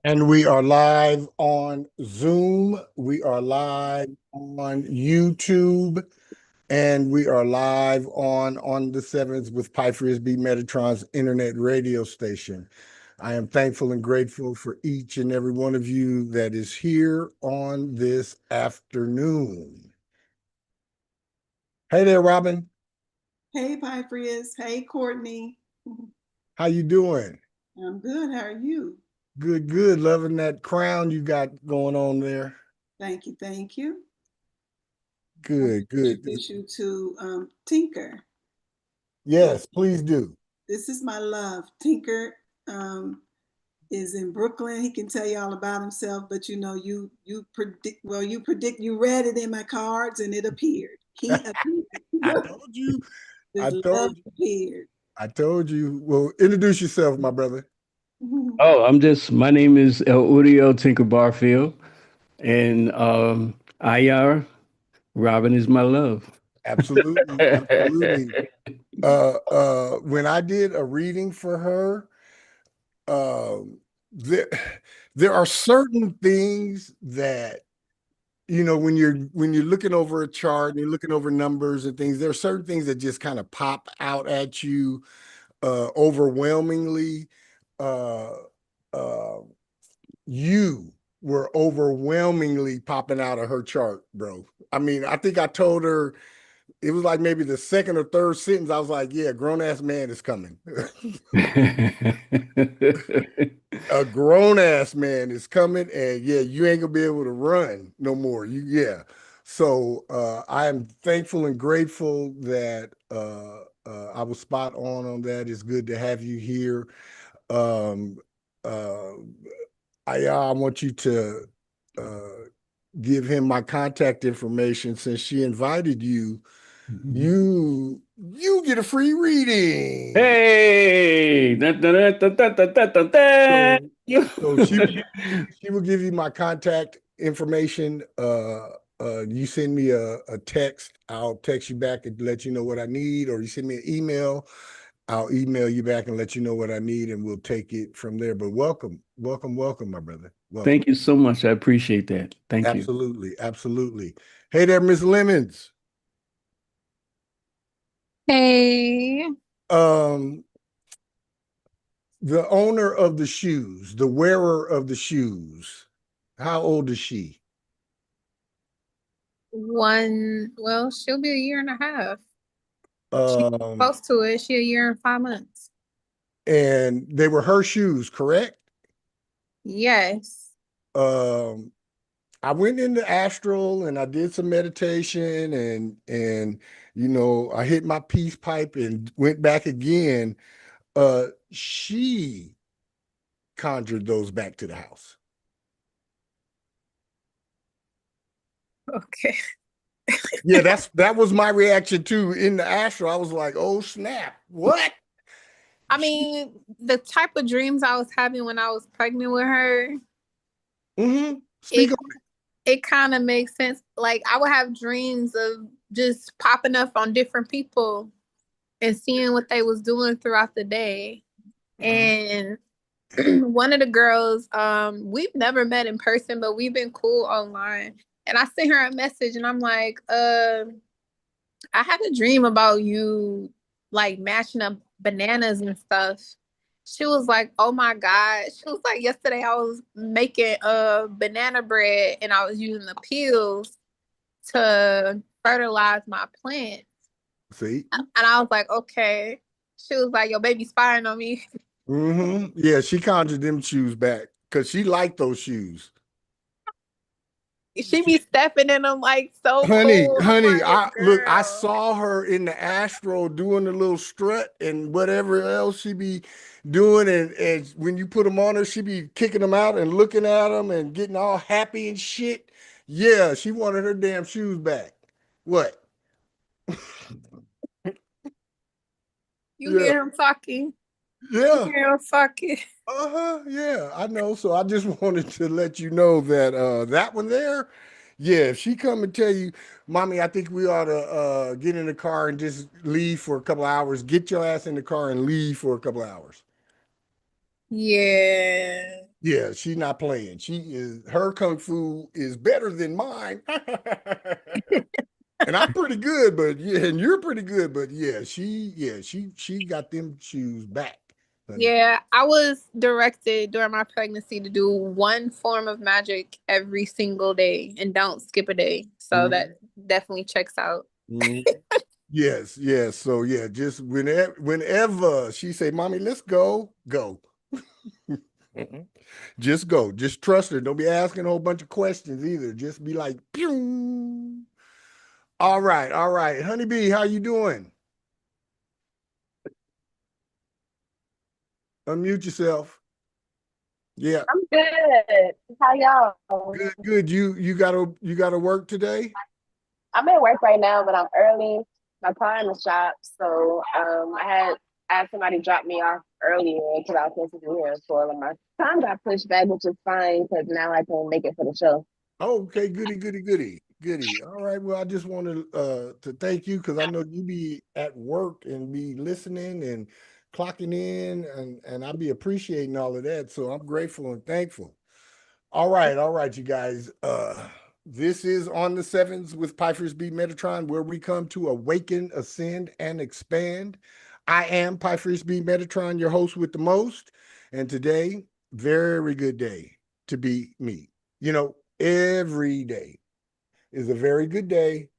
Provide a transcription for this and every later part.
And we are live on Zoom. We are live on YouTube. And we are live on the sevens with Pi Frisbee Metatron's internet radio station. I am thankful and grateful for each and every one of you that is here on this afternoon. Hey there, Robin. Hey, Pyfrius. Hey, Courtney. How you doing? I'm good. How are you? Good, good. Loving that crown you got going on there. Thank you. Thank you. Good, good. Introduce you to Tinker. Yes, please do. This is my love. Tinker is in Brooklyn. He can tell you all about himself, but you predict. Well, you read it in my cards, and it appeared. He I appeared. told you. His I love told you. appeared. I told you. Well, introduce yourself, my brother. Oh, my name is El Uriel Tinker Barfield, and IR, Robin is my love. Absolutely, absolutely. When I did a reading for her, there there are certain things that when you're looking over a chart and you're looking over numbers and things, there are certain things that just kind of pop out at you overwhelmingly. Uh, uh, you were overwhelmingly popping out of her chart, bro. I mean, I think I told her it was like maybe the second or third sentence. I was like, yeah, grown ass man is coming. A grown ass man is coming, and yeah, you ain't gonna be able to run no more. Yeah. So I am thankful and grateful that I was spot on that. It's good to have you here. Um, uh, I want you to uh, give him my contact information since she invited you. You get a free reading. Hey! Dun, dun, dun, dun, dun, dun, dun, dun, dun. So, so she will give you my contact information. You send me a text, I'll text you back and let you know what I need, or you send me an email, I'll email you back and let you know what I need, and we'll take it from there. But welcome, welcome, welcome, my brother. Welcome. Thank you so much. I appreciate that. Thank you. Absolutely, absolutely. Hey there, Miss Lemons. Hey, Um, the owner of the shoes, the wearer of the shoes, how old is she? well, she'll be a year and a half. She's Um, close to it. She a year and 5 months. and they were her shoes, correct? Yes. Um, I went into astral and I did some meditation and I hit my peace pipe and went back again. She conjured those back to the house. Okay. Yeah, that was my reaction too. In the astral, I was like, "Oh snap! What?" I mean, the type of dreams I was having when I was pregnant with her, Speak it on it kind of makes sense. Like I would have dreams of just popping up on different people and seeing what they was doing throughout the day. it. And one of the girls, we've never met in person, but we've been cool online. And I sent her a message and I'm like, I had a dream about you like mashing up bananas and stuff. She was like, oh my God. She was like, yesterday I was making banana bread and I was using the peels to fertilize my plants. See? And I was like, okay. She was like, your baby spying on me. Yeah, she conjured them shoes back because she liked those shoes. She be stepping in them like so Honey, cool. I'm honey, like, I girl. saw her in the astro doing the little strut and whatever else she be doing, and when you put them on her, she be kicking them out and looking at them and getting all happy and shit. Yeah, she wanted her damn shoes back. What? You Yeah, hear him talking. You yeah. hear him talking. Uh-huh. Yeah, I know. So I just wanted to let you know that that one there, yeah, if she come and tell you, Mommy, I think we ought to get in the car and just leave for a couple of hours, get your ass in the car and leave for a couple of hours. Yeah. Yeah, she's not playing. Her kung fu is better than mine. And I'm pretty good, but yeah, and you're pretty good, but she got them shoes back, honey. Yeah, I was directed during my pregnancy to do one form of magic every single day and don't skip a day. So Mhm. that definitely checks out. Mhm. Yes, yes. So yeah, just whenever she say, "Mommy, let's go," go. Just go. Just trust her. Don't be asking a whole bunch of questions either. Just be like, pew. All right, all right. Honeybee, how you doing? Unmute yourself. Yeah, I'm good. How y'all? good, good. You gotta work today? I'm at work right now, but I'm early. My car in the shop, so I had somebody drop me off earlier because I was supposed to be here at 4. And my time got pushed back, which is fine because now I can make it for the show. Oh, okay, goody, goody, goody, goody. All right. Well, I just wanted to thank you because I know you be at work and be listening and clocking in, and I be appreciating all of that. So I'm grateful and thankful. All right, you guys. This is on the sevens with Pfeiffer's Beat Metatron, where we come to awaken, ascend, and expand. I am Pfeiffer's Beat Metatron, your host with the most, and today, very good day to be me. You know, every day is a very good day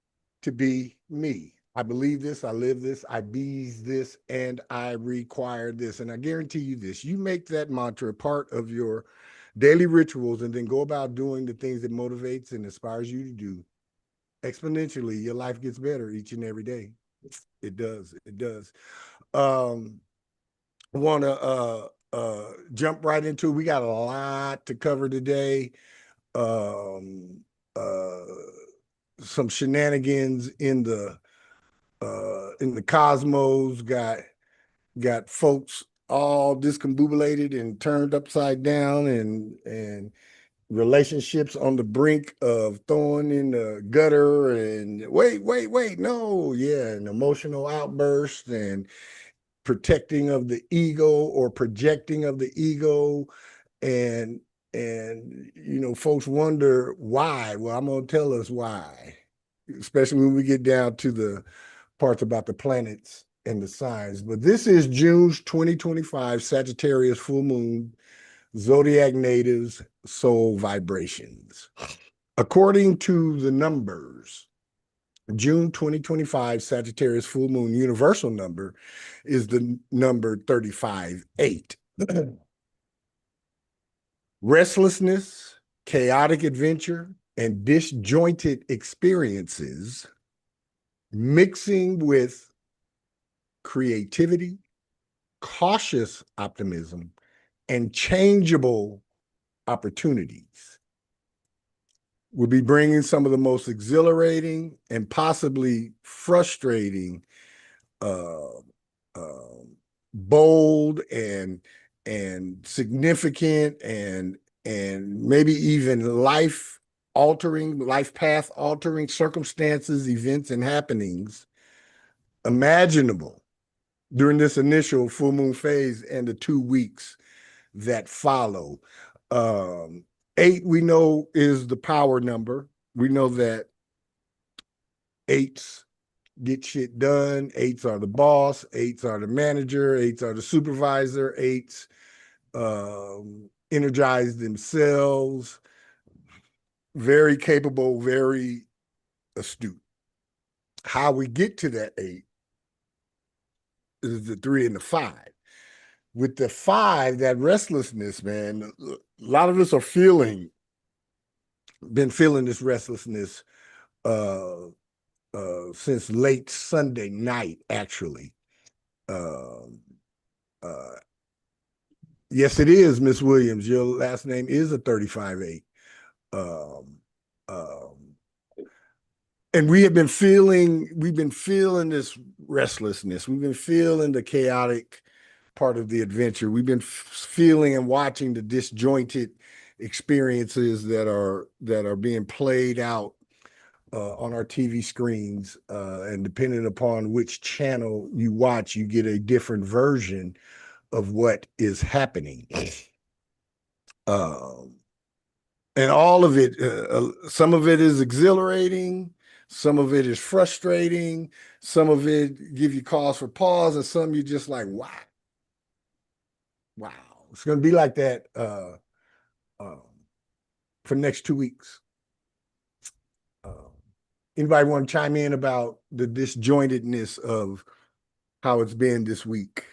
to be me. I believe this, I live this, I be this, and I require this. And I guarantee you this, you make that mantra part of your daily rituals and then go about doing the things that motivates and inspires you to do. Exponentially, your life gets better each and every day. It does. It does. Um, Want to jump right into it. We got a lot to cover today. Um, uh, some shenanigans in the cosmos. Got folks all discombobulated and turned upside down, and relationships on the brink of throwing in the gutter, and wait, no, yeah, an emotional outburst and protecting of the ego or projecting of the ego, and folks wonder why. Well, I'm gonna tell us why, especially when we get down to the parts about the planets and the signs. But this is June's 2025 Sagittarius full moon, Zodiac natives, soul vibrations. According to the numbers, June 2025 Sagittarius full moon universal number is the number 35-8. Restlessness, chaotic adventure, and disjointed experiences mixing with creativity, cautious optimism, and changeable opportunities. We'll be bringing some of the most exhilarating and possibly frustrating, uh, uh, bold and significant and maybe even life altering, life path altering circumstances, events, and happenings imaginable during this initial full moon phase and the 2 weeks that follow. Um, 8, we know, is the power number. We know that eights get shit done. Eights are the boss. Eights are the manager. Eights are the supervisor. Eights energize themselves. Very capable, very astute. How we get to that 8 is the 3 and the 5. With the 5, that restlessness, man, a lot of us are been feeling this restlessness uh, since late Sunday night, actually. Uh, uh, yes, it is, Miss Williams. Your last name is a 35-8. Um, um, and we've been feeling this restlessness. We've been feeling the chaotic part of the adventure. We've been feeling and watching the disjointed experiences that are being played out on our TV screens, and depending upon which channel you watch, you get a different version of what is happening. And all of it, some of it is exhilarating, some of it is frustrating, some of it give you cause for pause, and some you just like, wow. Wow. It's going to be like that for the next 2 weeks. Anybody want to chime in about the disjointedness of how it's been this week?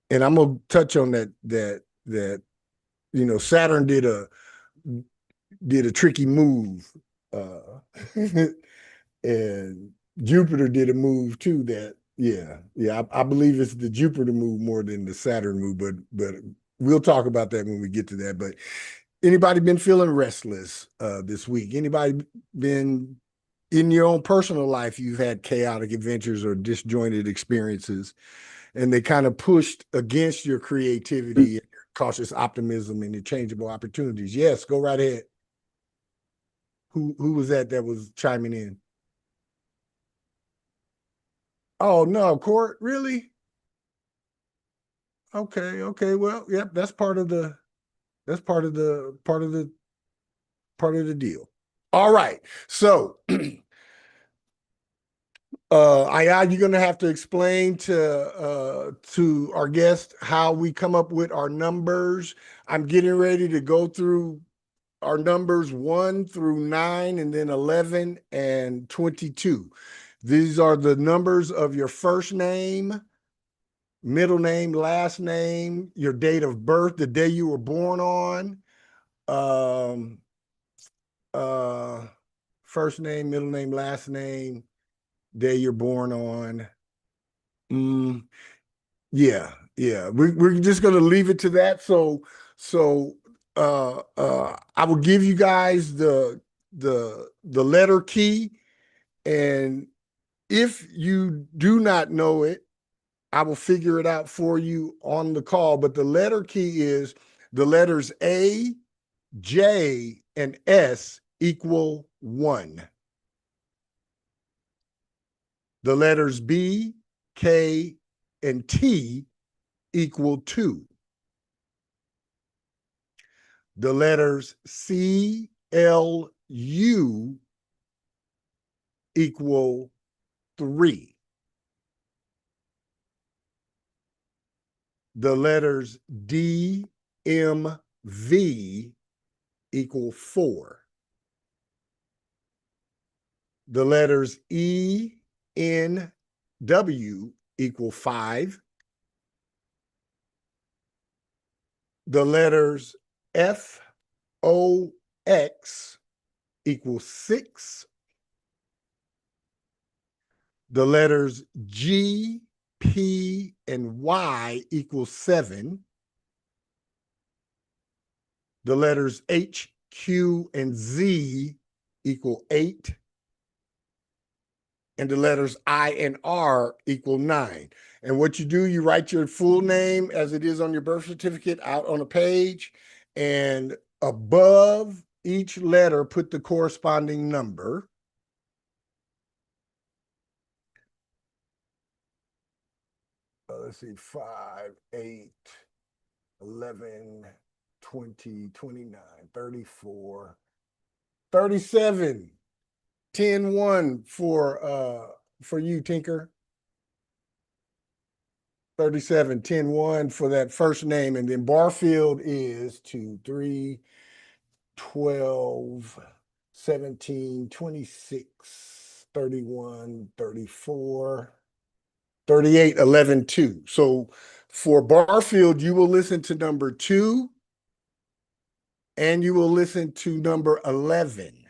And I'm gonna touch on that Saturn did a tricky move, and Jupiter did a move too. I believe it's the Jupiter move more than the Saturn move, but we'll talk about that when we get to that. But anybody been feeling restless this week? Anybody been in your own personal life? You've had chaotic adventures or disjointed experiences, and they kind of pushed against your creativity and your cautious optimism and your changeable opportunities. Yes, go right ahead. Who was that was chiming in? Oh no, Court, really? Okay. Well, yep, that's part of the deal. All right. So you're gonna have to explain to our guest how we come up with our numbers. I'm getting ready to go through our numbers 1 through 9 and then 11 and 22. These are the numbers of your first name, middle name, last name, your date of birth, the day you were born on, first name, middle name, last name, day you're born on. Yeah. We're just gonna leave it to that. So I will give you guys the letter key, and if you do not know it, I will figure it out for you on the call. But the letter key is the letters A, J, and S equal 1. The letters B, K, and T equal 2. The letters C, L, U equal 3. The letters D, M, V equal 4. The letters E, N, W equal 5. The letters F, O, X equal 6. The letters G, P, and Y equal 7. The letters H, Q, and Z equal 8. And the letters I and R equal 9. And what you do, you write your full name as it is on your birth certificate out on a page, and above each letter, put the corresponding number. Let's see, 5, 8, 11, 20, 29, 34, 37, 10, 1 for you, Tinker. 37, 10, 1 for that first name. And then Barfield is 2, 3, 12, 17, 26, 31, 34, 38, 11, 2. So for Barfield, you will listen to number 2 and you will listen to number 11.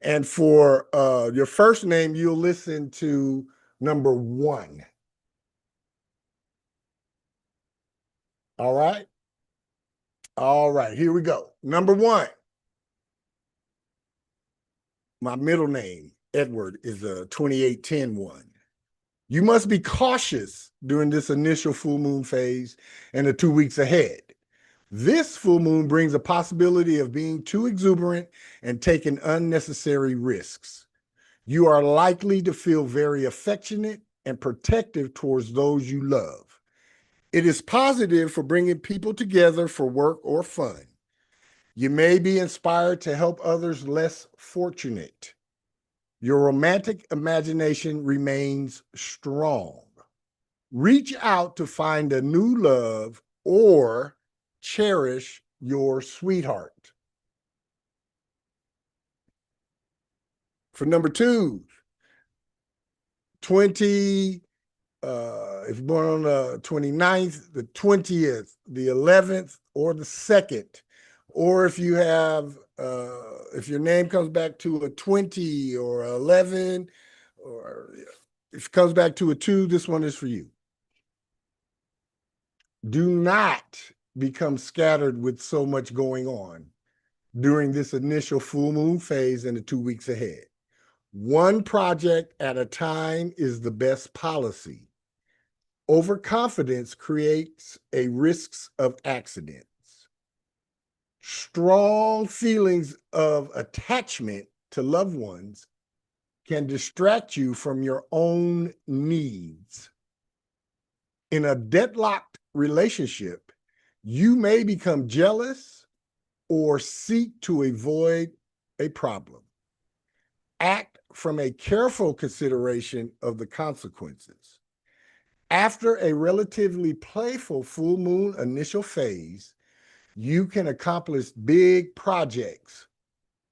And for your first name, you'll listen to number 1. All right? All right, here we go. Number 1. My middle name, Edward, is a 2810-1. You must be cautious during this initial full moon phase and the 2 weeks ahead. This full moon brings a possibility of being too exuberant and taking unnecessary risks. You are likely to feel very affectionate and protective towards those you love. It is positive for bringing people together for work or fun. You may be inspired to help others less fortunate. Your romantic imagination remains strong. Reach out to find a new love or cherish your sweetheart. For number 2, 20, if you're born on the 29th, the 20th, the 11th, or the 2nd, or if you have, if your name comes back to a 20 or 11, or if it comes back to a 2, this one is for you. Do not become scattered with so much going on during this initial full moon phase and the 2 weeks ahead. One project at a time is the best policy. Overconfidence creates a risk of accidents. Strong feelings of attachment to loved ones can distract you from your own needs. In a deadlocked relationship, you may become jealous or seek to avoid a problem. Act from a careful consideration of the consequences. After a relatively playful full moon initial phase, you can accomplish big projects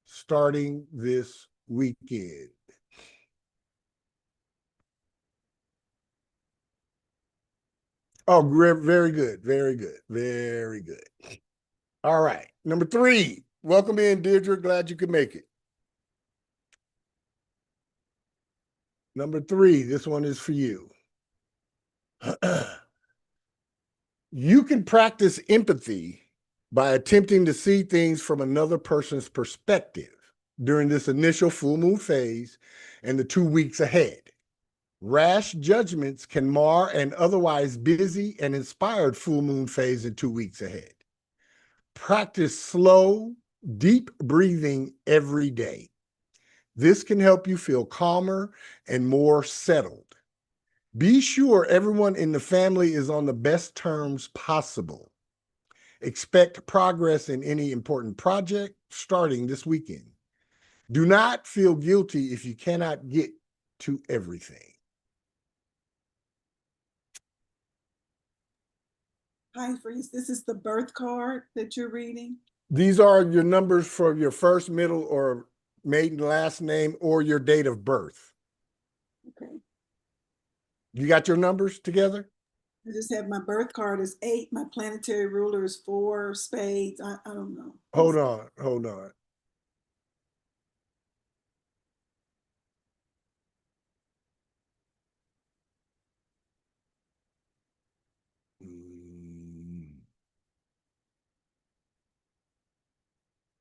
starting this weekend. Oh, very good, very good, very good. All right, number 3. Welcome in, Deirdre. Glad you could make it. Number 3, this one is for you. You can practice empathy by attempting to see things from another person's perspective during this initial full moon phase and the 2 weeks ahead. Rash judgments can mar an otherwise busy and inspired full moon phase in 2 weeks ahead. Practice slow, deep breathing every day. This can help you feel calmer and more settled. Be sure everyone in the family is on the best terms possible. Expect progress in any important project starting this weekend. Do not feel guilty if you cannot get to everything. Hi, Freeze. This is the birth card that you're reading. These are your numbers for your first, middle, or maiden last name or your date of birth. Okay. You got your numbers together? I just have my birth card is 8. My planetary ruler is 4 spades. I don't know. Hold on.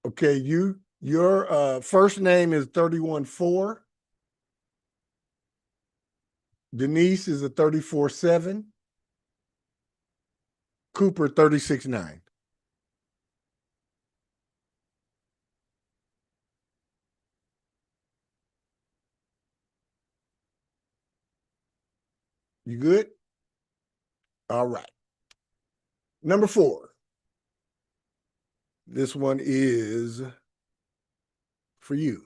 Okay, your first name is 31-4. Denise is a 34-7. Cooper 36-9. You good? All right. Number 4. This one is for you.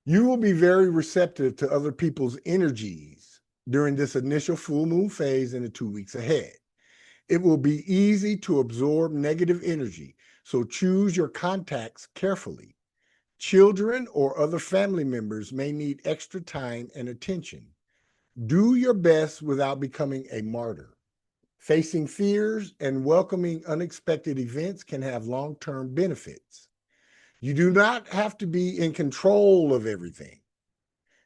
You will be very receptive to other people's energies during this initial full moon phase in the 2 weeks ahead. It will be easy to absorb negative energy, so choose your contacts carefully. Children or other family members may need extra time and attention. Do your best without becoming a martyr. Facing fears and welcoming unexpected events can have long-term benefits. You do not have to be in control of everything.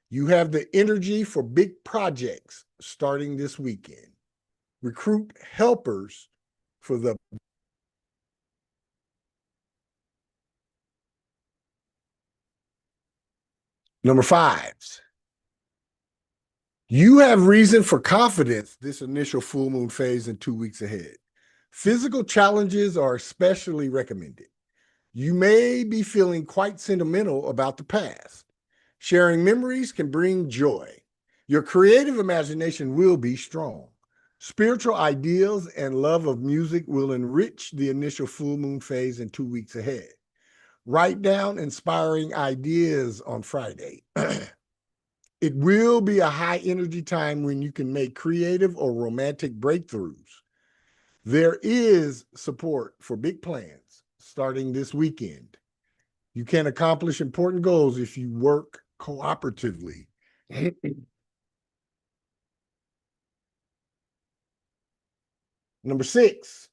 You have the energy for big projects starting this weekend. Recruit helpers for the number 5s. You have reason for confidence this initial full moon phase and 2 weeks ahead. Physical challenges are especially recommended. You may be feeling quite sentimental about the past. Sharing memories can bring joy. Your creative imagination will be strong. Spiritual ideals and love of music will enrich the initial full moon phase in 2 weeks ahead. Write down inspiring ideas on Friday. It will be a high energy time when you can make creative or romantic breakthroughs. There is support for big plans starting this weekend. You can accomplish important goals if you work cooperatively. Number 6,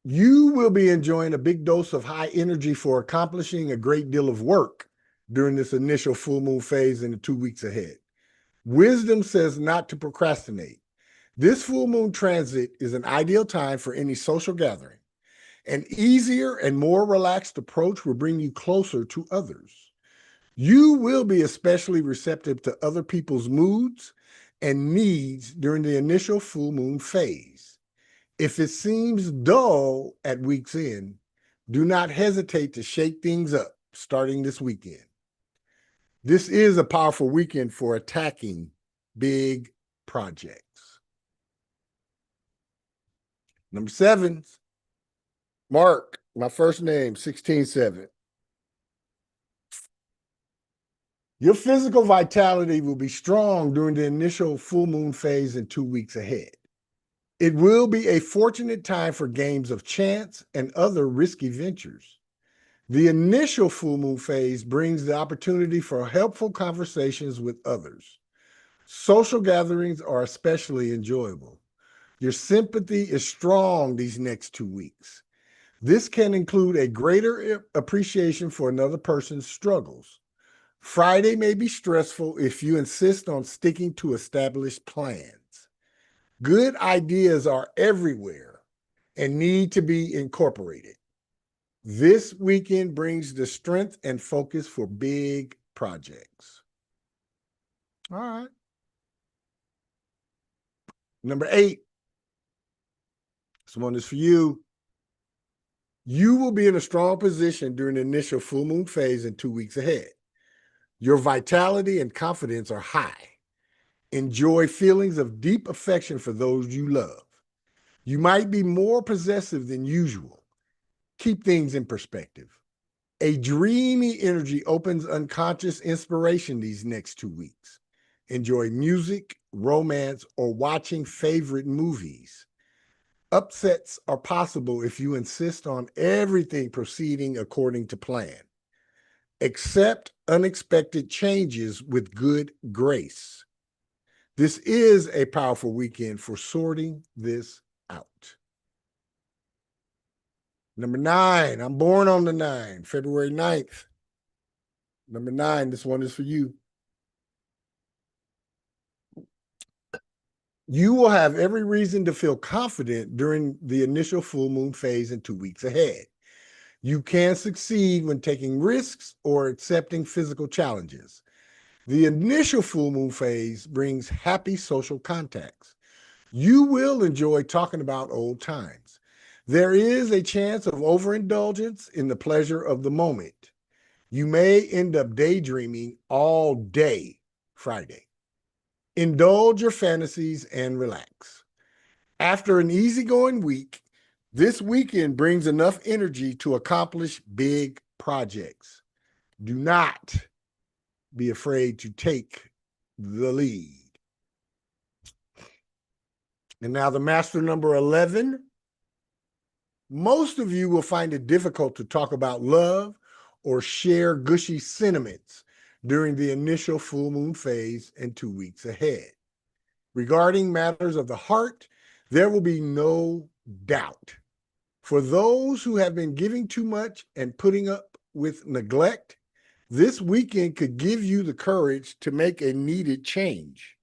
you will be enjoying a big dose of high energy for accomplishing a great deal of work during this initial full moon phase in the 2 weeks ahead. Wisdom says not to procrastinate. This full moon transit is an ideal time for any social gathering. An easier and more relaxed approach will bring you closer to others. You will be especially receptive to other people's moods and needs during the initial full moon phase. If it seems dull at week's end, do not hesitate to shake things up starting this weekend. This is a powerful weekend for attacking big projects. Number 7, Mark, my first name, 16-7. Your physical vitality will be strong during the initial full moon phase in 2 weeks ahead. It will be a fortunate time for games of chance and other risky ventures. The initial full moon phase brings the opportunity for helpful conversations with others. Social gatherings are especially enjoyable. Your sympathy is strong these next 2 weeks. This can include a greater appreciation for another person's struggles. Friday may be stressful if you insist on sticking to established plans. Good ideas are everywhere and need to be incorporated. This weekend brings the strength and focus for big projects. All right. Number 8. This one is for you. You will be in a strong position during the initial full moon phase in 2 weeks ahead. Your vitality and confidence are high. Enjoy feelings of deep affection for those you love. You might be more possessive than usual. Keep things in perspective. A dreamy energy opens unconscious inspiration these next 2 weeks. Enjoy music, romance, or watching favorite movies. Upsets are possible if you insist on everything proceeding according to plan. Accept unexpected changes with good grace. This is a powerful weekend for sorting this out. Number 9, I'm born on the 9, February 9th. Number 9, this one is for you. You will have every reason to feel confident during the initial full moon phase in 2 weeks ahead. You can succeed when taking risks or accepting physical challenges. The initial full moon phase brings happy social contacts. You will enjoy talking about old times. There is a chance of overindulgence in the pleasure of the moment. You may end up daydreaming all day Friday. Indulge your fantasies and relax. After an easygoing week, this weekend brings enough energy to accomplish big projects. Do not be afraid to take the lead. And now the master number 11. Most of you will find it difficult to talk about love or share gushy sentiments during the initial full moon phase and 2 weeks ahead. Regarding matters of the heart, there will be no doubt. For those who have been giving too much and putting up with neglect, this weekend could give you the courage to make a needed change.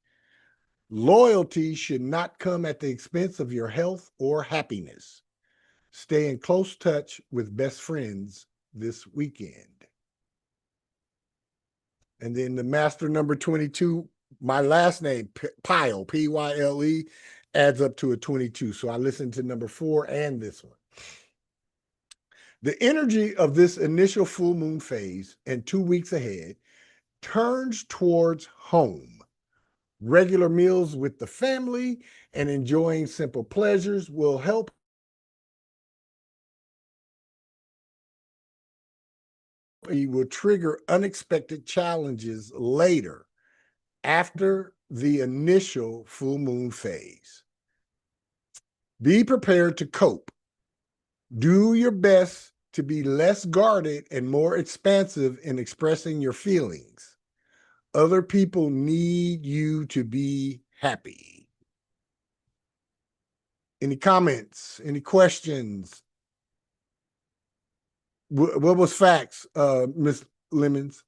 Loyalty should not come at the expense of your health or happiness. Stay in close touch with best friends this weekend. And then the master number 22, my last name, Pyle, P-Y-L-E, adds up to a 22. So I listened to number 4 and this one. The energy of this initial full moon phase and 2 weeks ahead turns towards home. Regular meals with the family and enjoying simple pleasures will help. You will trigger unexpected challenges later after the initial full moon phase. Be prepared to cope. Do your best to be less guarded and more expansive in expressing your feelings. Other people need you to be happy. Any comments? Any questions? What was facts, Miss Lemons?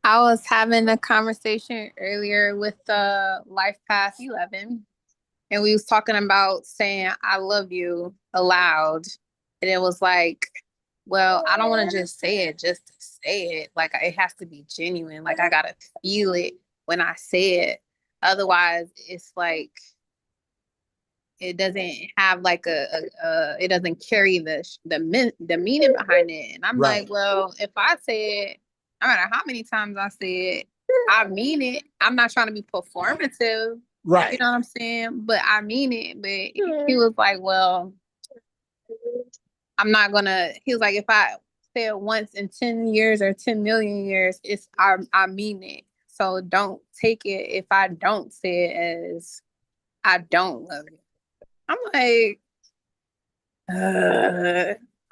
I was having a conversation earlier with Life Path 11, and we was talking about saying I love you aloud. And it was like, well, I don't want to just say it just to say it. Like, it has to be genuine. Like, I gotta feel it when I say it. Otherwise, it's like it doesn't have like it doesn't carry the meaning behind it. And I'm Right. like, well, if I say it, no matter how many times I say it, I mean it. I'm not trying to be performative. Right. You know what I'm saying? But I mean it. But he was like, well, I'm not gonna. He was like, if I say it once in 10 years or 10 million years, I mean it. So don't take it if I don't say it as I don't love you. I'm like,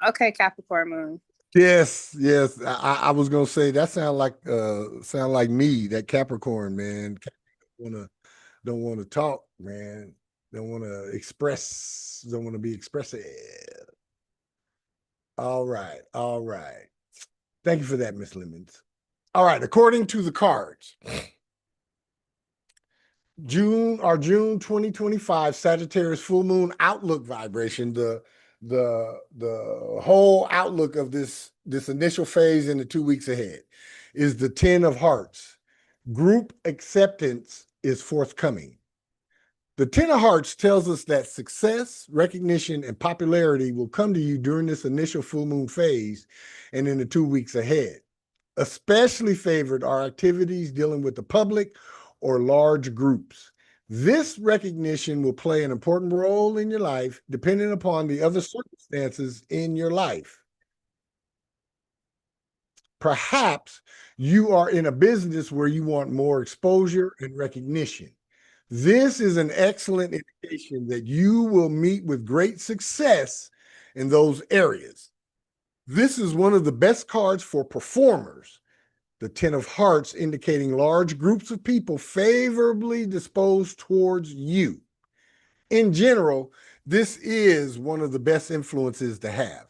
okay, Capricorn moon. Yes, yes. I was gonna say that sound like me, that Capricorn, man. Don't wanna talk, man. Don't want to express, don't want to be expressive. All right, all right. Thank you for that, Miss Lemons. All right, according to the cards, June 2025 Sagittarius full moon outlook vibration, the whole outlook of this initial phase in the 2 weeks ahead is the 10 of hearts. Group acceptance is forthcoming. The 10 of hearts tells us that success, recognition, and popularity will come to you during this initial full moon phase and in the 2 weeks ahead. Especially favored are activities dealing with the public or large groups. This recognition will play an important role in your life, depending upon the other circumstances in your life. Perhaps you are in a business where you want more exposure and recognition. This is an excellent indication that you will meet with great success in those areas. This is one of the best cards for performers. The 10 of hearts indicating large groups of people favorably disposed towards you. In general, this is one of the best influences to have.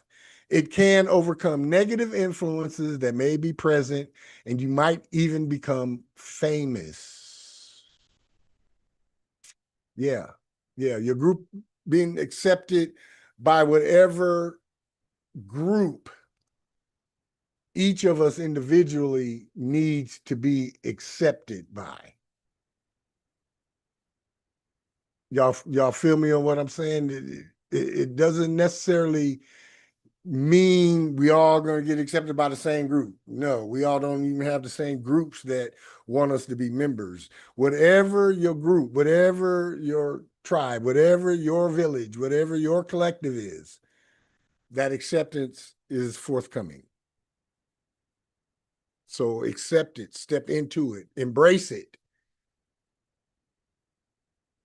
It can overcome negative influences that may be present, and you might even become famous. Yeah, your group being accepted by whatever group each of us individually needs to be accepted by. Y'all feel me on what I'm saying? It doesn't necessarily mean we all going to get accepted by the same group. No, we all don't even have the same groups that want us to be members. Whatever your group, whatever your tribe, whatever your village, whatever your collective is, that acceptance is forthcoming. So accept it, step into it, embrace it.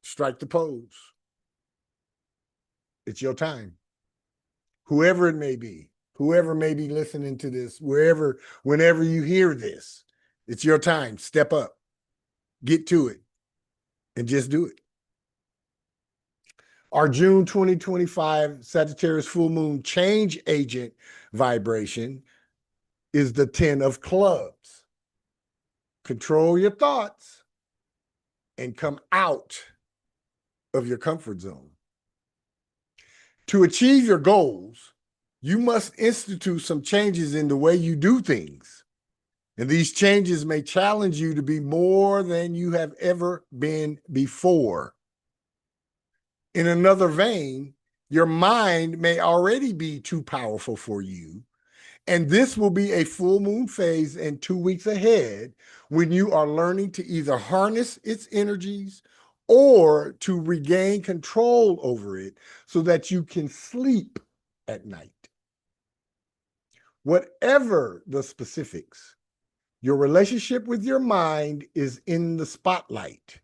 Strike the pose. It's your time. Whoever it may be, whoever may be listening to this, whenever you hear this, it's your time. Step up, get to it, and just do it. Our June 2025 Sagittarius full moon change agent vibration is the 10 of clubs. Control your thoughts and come out of your comfort zone. To achieve your goals, you must institute some changes in the way you do things. And these changes may challenge you to be more than you have ever been before. In another vein, Your mind may already be too powerful for you. And this will be a full moon phase in 2 weeks ahead when you are learning to either harness its energies or to regain control over it so that you can sleep at night. Whatever the specifics, your relationship with your mind is in the spotlight.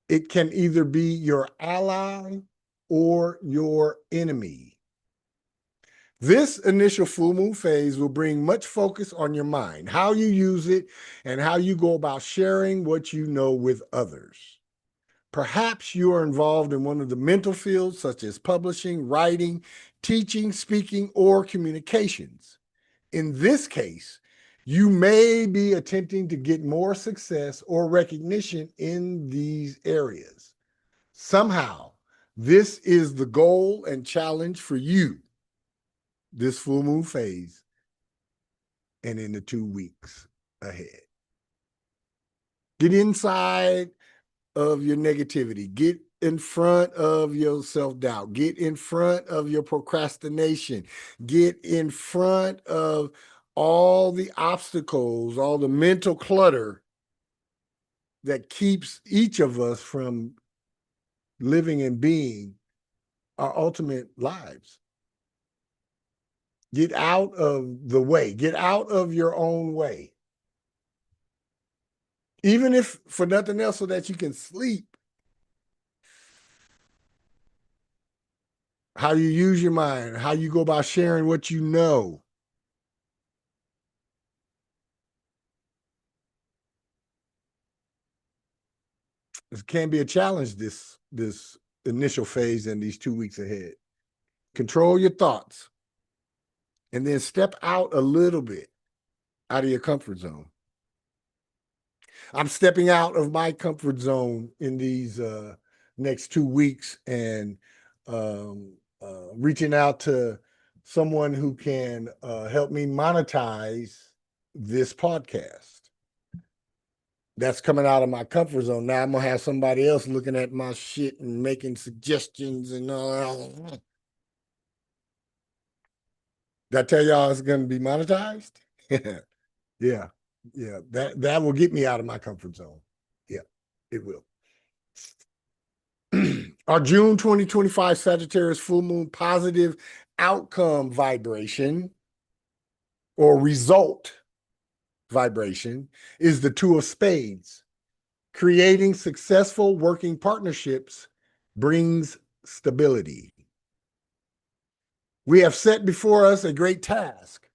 It can either be your ally or your enemy. This initial full moon phase will bring much focus on your mind, how you use it, and how you go about sharing what you know with others. Perhaps you are involved in one of the mental fields such as publishing, writing, teaching, speaking, or communications. In this case, you may be attempting to get more success or recognition in these areas. Somehow, this is the goal and challenge for you this full moon phase and in the 2 weeks ahead. Get inside of your negativity. Get in front of your self-doubt. Get in front of your procrastination. Get in front of all the obstacles, all the mental clutter that keeps each of us from living and being our ultimate lives. Get out of the way. Get out of your own way. Even if for nothing else, so that you can sleep. How you use your mind, how you go about sharing what you know. It can be a challenge this initial phase and these 2 weeks ahead. Control your thoughts. And then step out a little bit out of your comfort zone. I'm stepping out of my comfort zone in these next 2 weeks and reaching out to someone who can help me monetize this podcast. That's coming out of my comfort zone. Now I'm going to have somebody else looking at my shit and making suggestions and all that. Did I tell y'all it's going to be monetized? Yeah. That will get me out of my comfort zone. Yeah, it will. Our June 2025 Sagittarius full moon positive outcome vibration or result vibration is the Two of Spades. Creating successful working partnerships brings stability. We have set before us a great task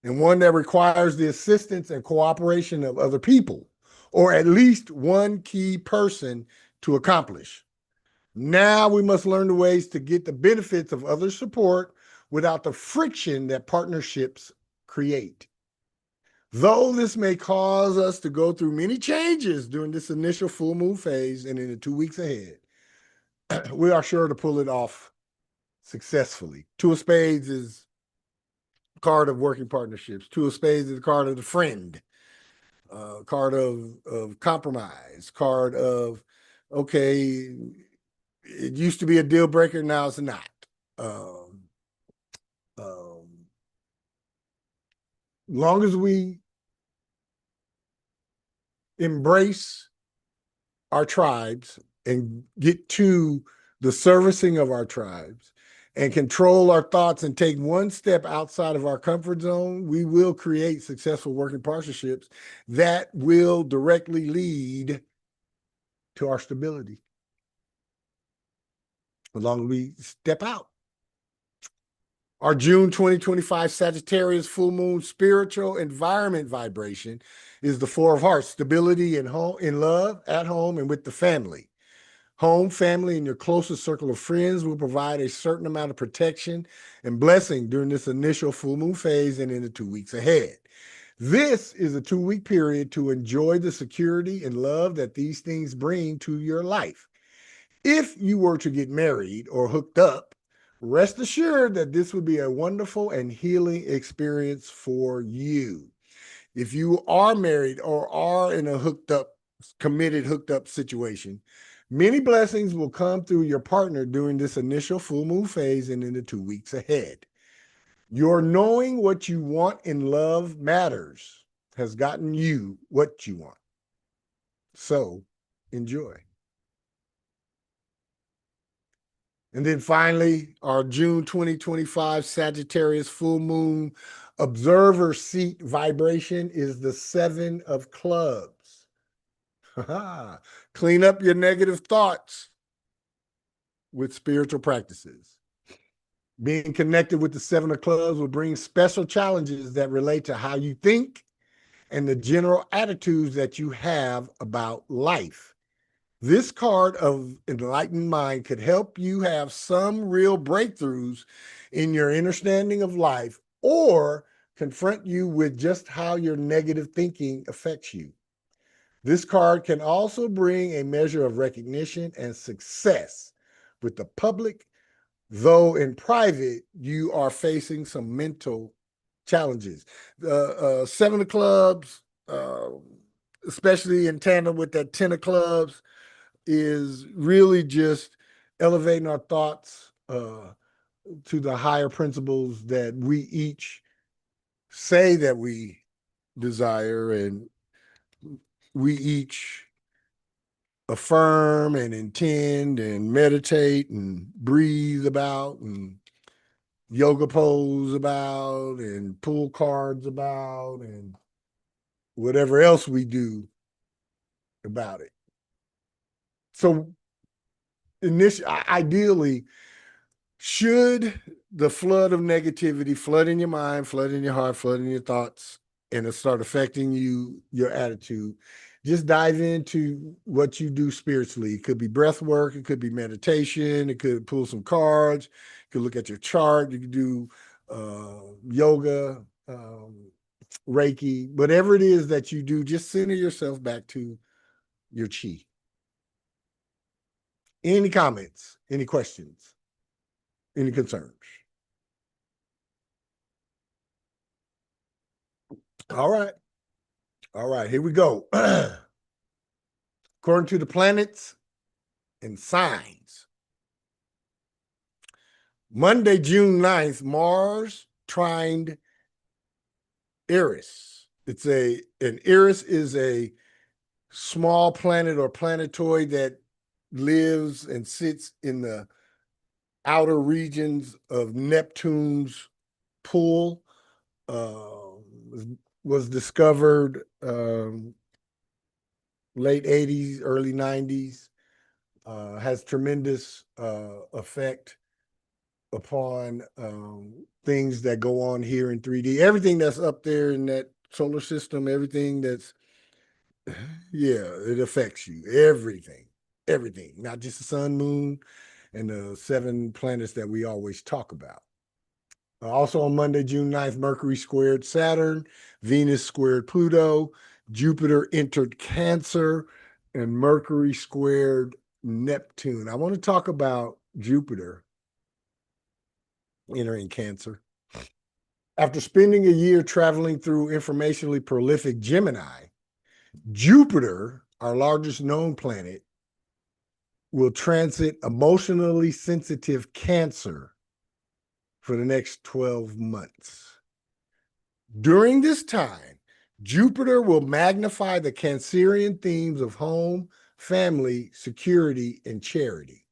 and one that requires the assistance and cooperation of other people, or at least one key person to accomplish. Now we must learn the ways to get the benefits of other support without the friction that partnerships create. Though this may cause us to go through many changes during this initial full moon phase and in the 2 weeks ahead, we are sure to pull it off successfully. Two of Spades is a card of working partnerships. Two of Spades is a card of the friend, card of compromise, card of, okay, it used to be a deal breaker, now it's not. Long as we embrace our tribes and get to the servicing of our tribes and control our thoughts and take one step outside of our comfort zone, we will create successful working partnerships that will directly lead to our stability. As long as we step out. Our June 2025 Sagittarius full moon spiritual environment vibration is the Four of Hearts, stability in home, in love, at home, and with the family. Home, family, and your closest circle of friends will provide a certain amount of protection and blessing during this initial full moon phase and in the 2 weeks ahead. This is a 2-week period to enjoy the security and love that these things bring to your life. If you were to get married or hooked up, rest assured that this would be a wonderful and healing experience for you. If you are married or are in a hooked up situation, Many blessings will come through your partner during this initial full moon phase and in the 2 weeks ahead. Your knowing what you want in love matters has gotten you what you want. So enjoy. And then finally, our June 2025 Sagittarius full moon observer seat vibration is the 7 of clubs. Clean up your negative thoughts with spiritual practices. Being connected with the 7 of clubs will bring special challenges that relate to how you think and the general attitudes that you have about life. This card of enlightened mind could help you have some real breakthroughs in your understanding of life or confront you with just how your negative thinking affects you. This card can also bring a measure of recognition and success with the public, though in private, you are facing some mental challenges. The 7 of clubs, especially in tandem with that 10 of clubs, is really just elevating our thoughts to the higher principles that we each say that we desire, and we each affirm and intend and meditate and breathe about and yoga pose about and pull cards about and whatever else we do about it. So ideally, should the flood of negativity flood in your mind, flood in your heart, flood in your thoughts, and it start affecting you, your attitude, just dive into what you do spiritually. It could be breath work, it could be meditation, it could pull some cards, you could look at your chart, you could do yoga, Reiki, whatever it is that you do, just center yourself back to your chi. Any comments, any questions, any concerns? All right, here we go. According to the planets and signs, Monday, June 9th, Mars trined Eris. Eris is a small planet or planetoid that lives and sits in the outer regions of Neptune's pull. Was discovered late 80s, early 90s, has tremendous effect upon things that go on here in 3D. Everything that's up there in that solar system, everything that's, yeah, it affects you. Everything, not just the sun, moon, and the 7 planets that we always talk about. Also on Monday, June 9th, Mercury squared Saturn, Venus squared Pluto, Jupiter entered Cancer, and Mercury squared Neptune. I want to talk about Jupiter entering Cancer. After spending a year traveling through informationally prolific Gemini, Jupiter, our largest known planet, will transit emotionally sensitive Cancer for the next 12 months. During this time, Jupiter will magnify the Cancerian themes of home, family, security, and charity.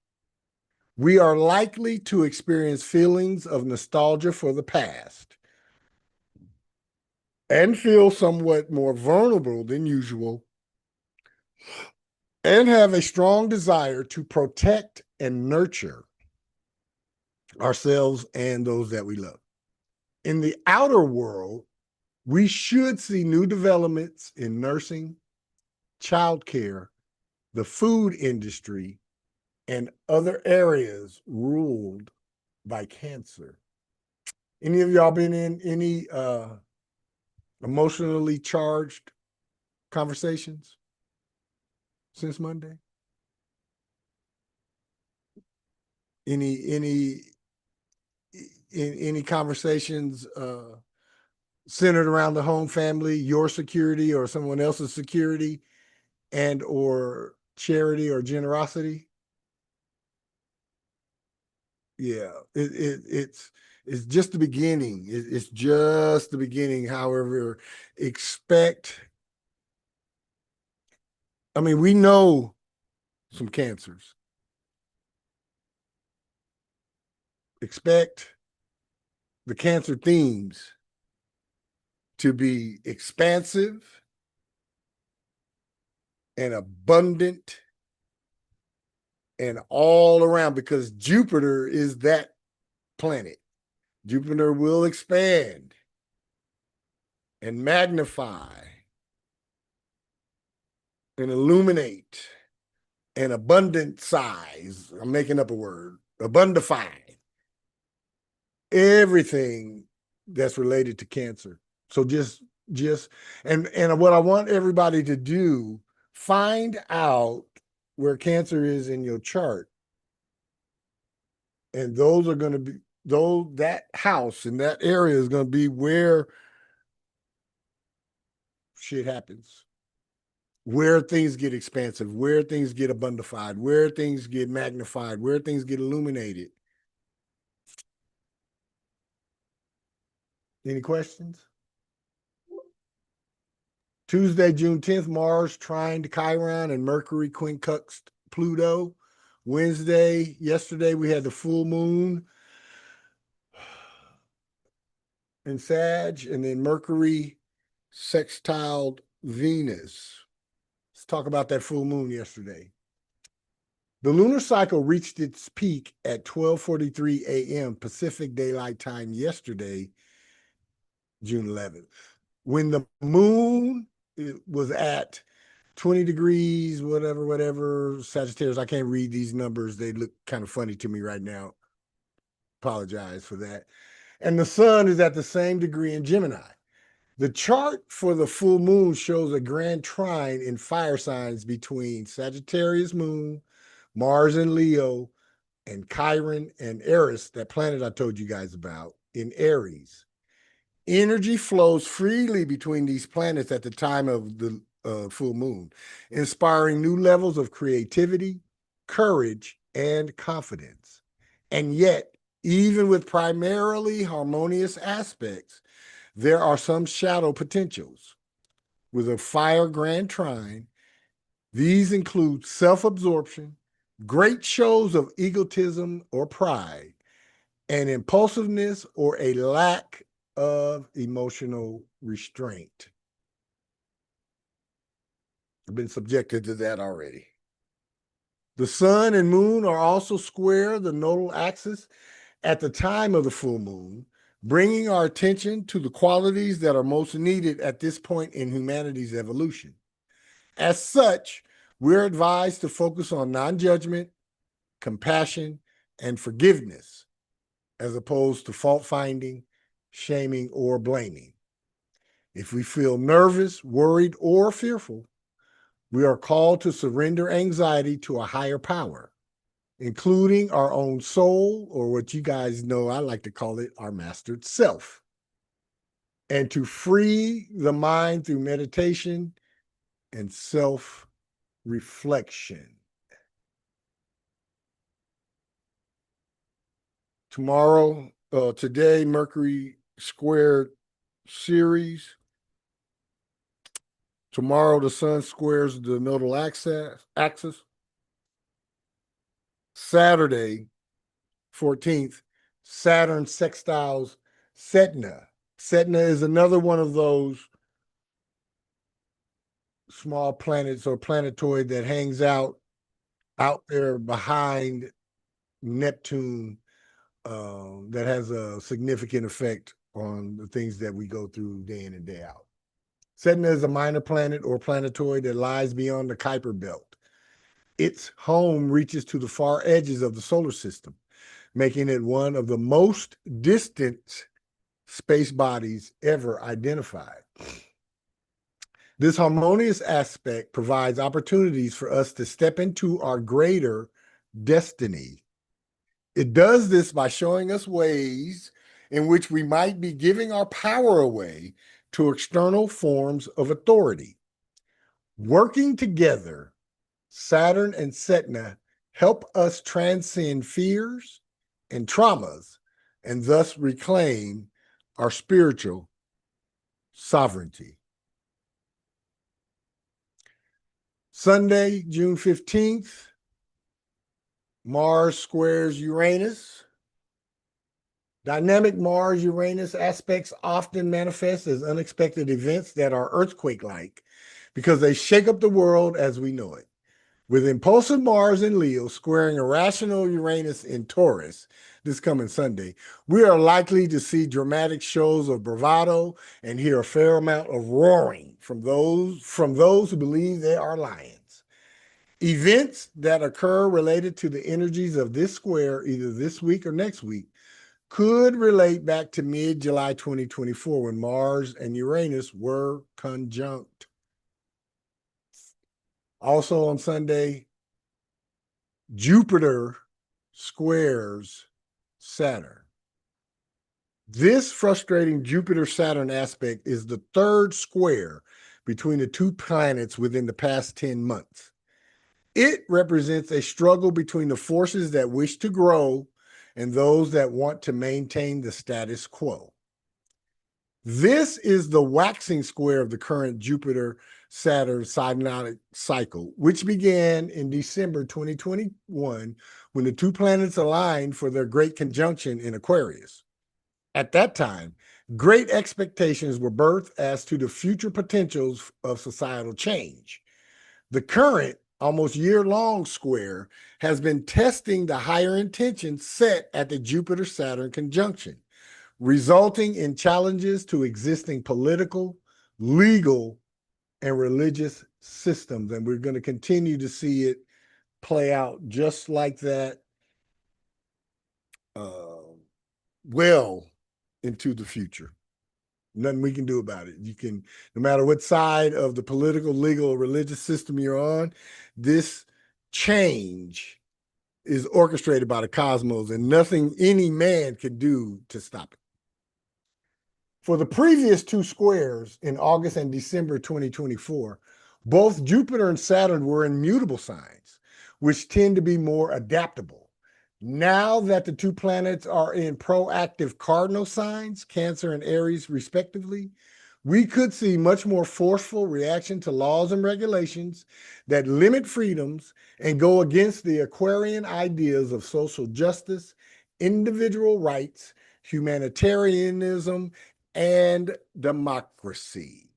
We are likely to experience feelings of nostalgia for the past and feel somewhat more vulnerable than usual and have a strong desire to protect and nurture ourselves and those that we love. In the outer world, we should see new developments in nursing, childcare, the food industry, and other areas ruled by Cancer. Any of y'all been in any emotionally charged conversations since Monday? Any conversations centered around the home, family, your security, or someone else's security, and or charity or generosity. Yeah, it's just the beginning. It's just the beginning. However, we know some cancers. Expect the cancer themes to be expansive and abundant and all around, because Jupiter is that planet. Jupiter will expand and magnify and illuminate an abundant size. I'm making up a word. Abundify everything that's related to cancer. So just and what I want everybody to do, find out where cancer is in your chart. And those are going to be, that house in that area is going to be where shit happens, where things get expansive, where things get abundified, where things get magnified, where things get illuminated. Any questions? Tuesday, June 10th, Mars trine to Chiron and Mercury quincunxed Pluto. Wednesday, yesterday, we had the full moon in Sag, and then Mercury sextiled Venus. Let's talk about that full moon yesterday. The lunar cycle reached its peak at 12:43 a.m. Pacific Daylight Time yesterday, June 11th, when the moon was at 20 degrees, whatever, Sagittarius. I can't read these numbers. They look kind of funny to me right now. Apologize for that. And the sun is at the same degree in Gemini. The chart for the full moon shows a grand trine in fire signs between Sagittarius moon, Mars in Leo, and Chiron and Eris, that planet I told you guys about, in Aries. Energy flows freely between these planets at the time of the full moon, inspiring new levels of creativity, courage, and confidence. And yet, even with primarily harmonious aspects, there are some shadow potentials. With a fire grand trine, these include self-absorption, great shows of egotism or pride, and impulsiveness or a lack of emotional restraint. I've been subjected to that already. The sun and moon are also square the nodal axis at the time of the full moon, bringing our attention to the qualities that are most needed at this point in humanity's evolution. As such, we're advised to focus on non-judgment, compassion, and forgiveness, as opposed to fault-finding, shaming, or blaming. If we feel nervous, worried, or fearful, we are called to surrender anxiety to a higher power, including our own soul, or what you guys know, I like to call it our mastered self, and to free the mind through meditation and self-reflection. Today, Mercury squared Ceres. Tomorrow, the sun squares the nodal axis. Saturday, 14th, Saturn sextiles Sedna. Sedna is another one of those small planets or planetoid that hangs out there behind Neptune, that has a significant effect on the things that we go through day in and day out. Sedna is a minor planet or planetoid that lies beyond the Kuiper belt. Its home reaches to the far edges of the solar system, making it one of the most distant space bodies ever identified. This harmonious aspect provides opportunities for us to step into our greater destiny. It does this by showing us ways in which we might be giving our power away to external forms of authority. Working together, Saturn and Setna help us transcend fears and traumas and thus reclaim our spiritual sovereignty. Sunday, June 15th, Mars squares Uranus. Dynamic Mars-Uranus aspects often manifest as unexpected events that are earthquake-like because they shake up the world as we know it. With impulsive Mars in Leo squaring irrational Uranus in Taurus this coming Sunday, we are likely to see dramatic shows of bravado and hear a fair amount of roaring from those who believe they are lions. Events that occur related to the energies of this square either this week or next week could relate back to mid-July 2024 when Mars and Uranus were conjunct. Also on Sunday, Jupiter squares Saturn. This frustrating Jupiter-Saturn aspect is the third square between the two planets within the past 10 months. It represents a struggle between the forces that wish to grow and those that want to maintain the status quo. This is the waxing square of the current Jupiter-Saturn synodic cycle, which began in December 2021 when the two planets aligned for their great conjunction in Aquarius. At that time, great expectations were birthed as to the future potentials of societal change. The current, almost year-long square has been testing the higher intentions set at the Jupiter-Saturn conjunction, resulting in challenges to existing political, legal, and religious systems. And we're going to continue to see it play out just like that well into the future. Nothing we can do about it. You can, no matter what side of the political, legal, or religious system you're on, this change is orchestrated by the cosmos and nothing any man can do to stop it. For the previous two squares in August and December 2024, both Jupiter and Saturn were in mutable signs, which tend to be more adaptable. Now that the two planets are in proactive cardinal signs, Cancer and Aries respectively, we could see much more forceful reaction to laws and regulations that limit freedoms and go against the Aquarian ideas of social justice, individual rights, humanitarianism, and democracy.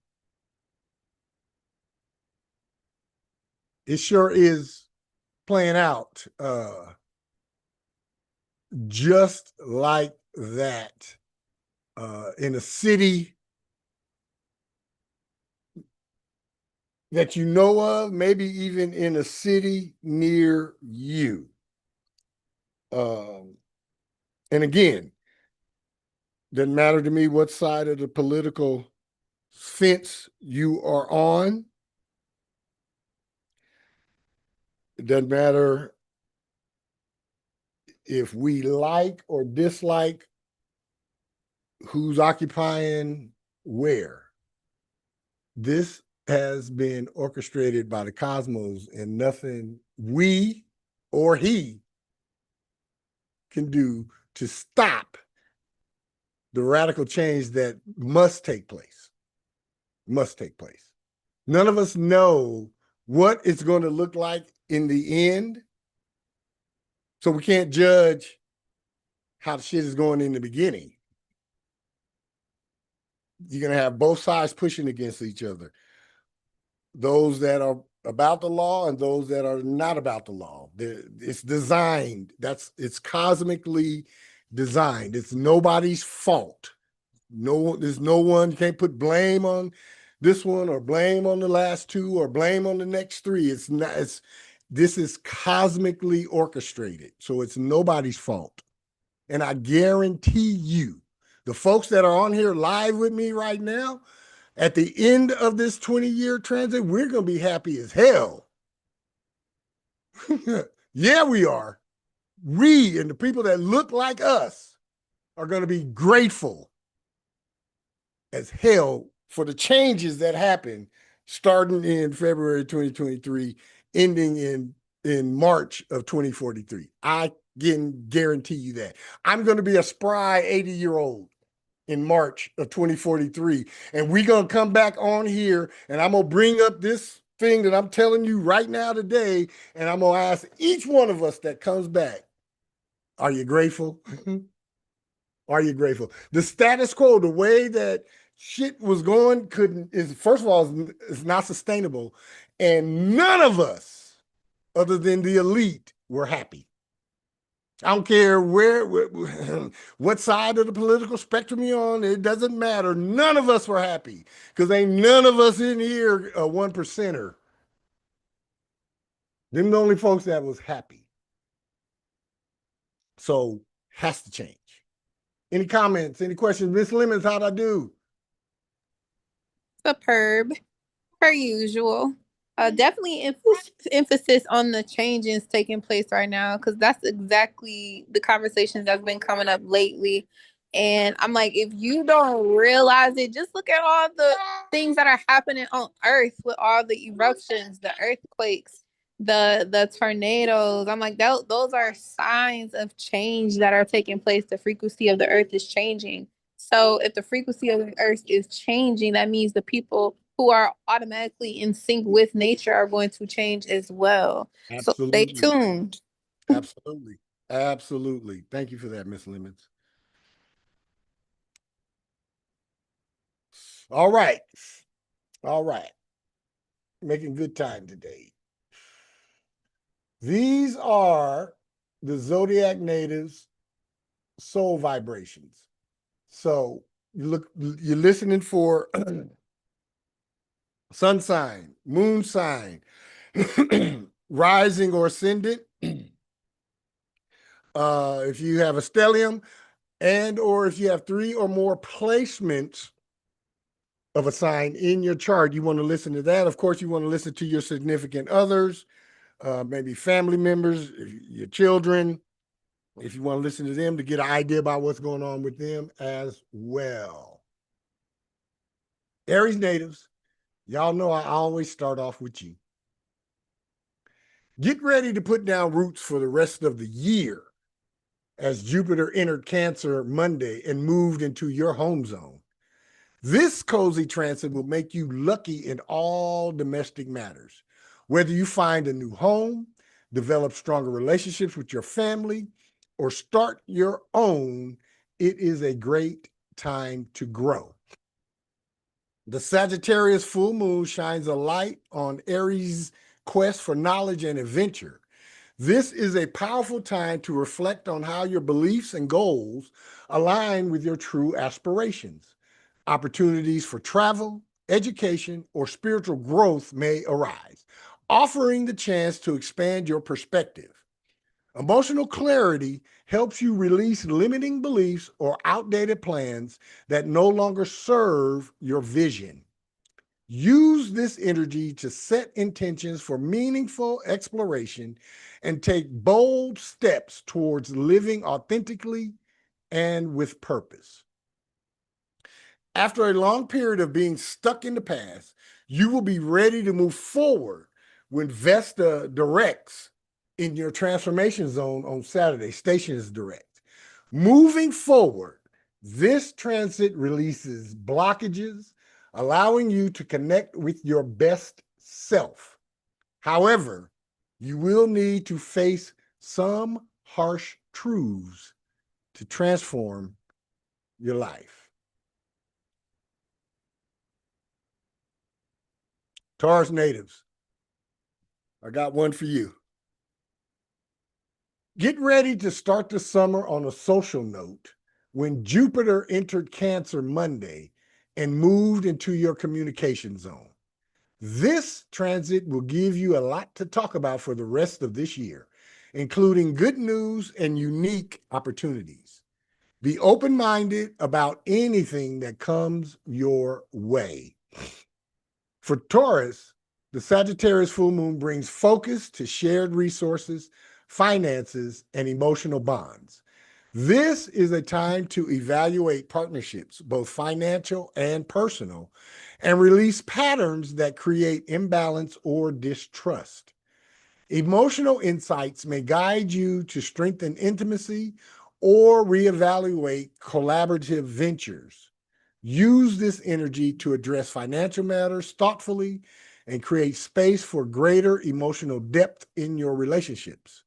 It sure is playing out just like that in a city that you know of, maybe even in a city near you. And again, doesn't matter to me what side of the political fence you are on. It doesn't matter if we like or dislike who's occupying where. This has been orchestrated by the cosmos and nothing we or he can do to stop the radical change that must take place. Must take place. None of us know what it's going to look like in the end. So we can't judge how the shit is going in the beginning. You're going to have both sides pushing against each other. Those that are about the law and those that are not about the law. It's designed. It's cosmically designed. It's nobody's fault. There's no one, you can't put blame on this one or blame on the last two or blame on the next three. This is cosmically orchestrated. So it's nobody's fault. And I guarantee you, the folks that are on here live with me right now, at the end of this 20-year transit, we're going to be happy as hell. Yeah, we are. We and the people that look like us are going to be grateful as hell for the changes that happened starting in February 2023 ending in March of 2043. I can guarantee you that. I'm going to be a spry 80-year-old in March of 2043. And we're going to come back on here and I'm going to bring up this thing that I'm telling you right now today. And I'm going to ask each one of us that comes back, are you grateful? Are you grateful? The status quo, the way that shit was going, first of all, is not sustainable. And none of us, other than the elite, were happy. I don't care what side of the political spectrum you're on, it doesn't matter. None of us were happy because ain't none of us in here a 1%er. Them the only folks that was happy. So has to change. Any comments, any questions? Miss Lemons, how'd I do? Superb, per usual. Definitely emphasis on the changes taking place right now, because that's exactly the conversations that's been coming up lately. And I'm like, if you don't realize it, just look at all the things that are happening on Earth with all the eruptions, the earthquakes, the tornadoes. I'm like, those are signs of change that are taking place. The frequency of the Earth is changing. So if the frequency of the Earth is changing, that means the people who are automatically in sync with nature are going to change as well. Absolutely. So stay tuned. Absolutely. Absolutely. Thank you for that, Miss Lemons. All right. All right. Making good time today. These are the Zodiac natives' soul vibrations. So you're listening for sun sign, moon sign, rising or ascendant. If you have a stellium, and or if you have 3 or more placements of a sign in your chart, you want to listen to that. Of course, you want to listen to your significant others, maybe family members, your children, if you want to listen to them to get an idea about what's going on with them as well. Aries natives, y'all know I always start off with you. Get ready to put down roots for the rest of the year as Jupiter entered Cancer Monday and moved into your home zone. This cozy transit will make you lucky in all domestic matters. Whether you find a new home, develop stronger relationships with your family, or start your own, it is a great time to grow. The Sagittarius full moon shines a light on Aries' quest for knowledge and adventure. This is a powerful time to reflect on how your beliefs and goals align with your true aspirations. Opportunities for travel, education, or spiritual growth may arise, offering the chance to expand your perspective. Emotional clarity helps you release limiting beliefs or outdated plans that no longer serve your vision. Use this energy to set intentions for meaningful exploration and take bold steps towards living authentically and with purpose. After a long period of being stuck in the past, you will be ready to move forward when Vesta directs in your transformation zone on Saturday. Station is direct. Moving forward, this transit releases blockages, allowing you to connect with your best self. However, you will need to face some harsh truths to transform your life. Taurus natives, I got one for you. Get ready to start the summer on a social note when Jupiter entered Cancer Monday and moved into your communication zone. This transit will give you a lot to talk about for the rest of this year, including good news and unique opportunities. Be open-minded about anything that comes your way. For Taurus, the Sagittarius full moon brings focus to shared resources, finances, and emotional bonds. This is a time to evaluate partnerships, both financial and personal, and release patterns that create imbalance or distrust. Emotional insights may guide you to strengthen intimacy or reevaluate collaborative ventures. Use this energy to address financial matters thoughtfully and create space for greater emotional depth in your relationships.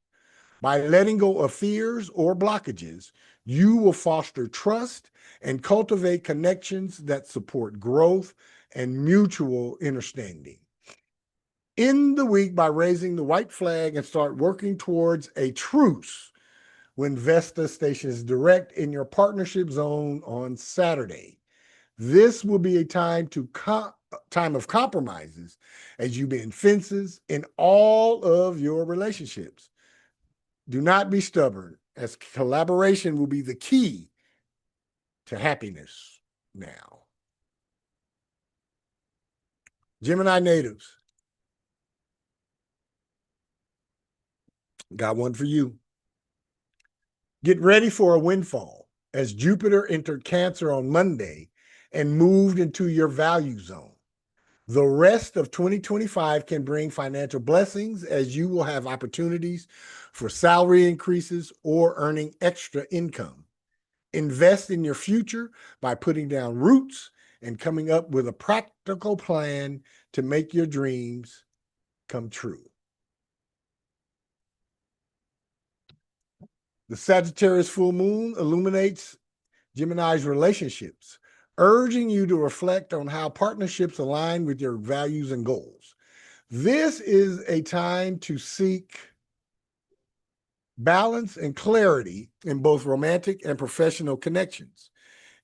By letting go of fears or blockages, you will foster trust and cultivate connections that support growth and mutual understanding. End the week by raising the white flag and start working towards a truce when Vesta stations direct in your partnership zone on Saturday. This will be a time of compromises as you bend fences in all of your relationships. Do not be stubborn, as collaboration will be the key to happiness now. Gemini natives, got one for you. Get ready for a windfall as Jupiter entered Cancer on Monday and moved into your value zone. The rest of 2025 can bring financial blessings as you will have opportunities for salary increases or earning extra income. Invest in your future by putting down roots and coming up with a practical plan to make your dreams come true. The Sagittarius full moon illuminates Gemini's relationships, urging you to reflect on how partnerships align with your values and goals. This is a time to seek balance and clarity in both romantic and professional connections.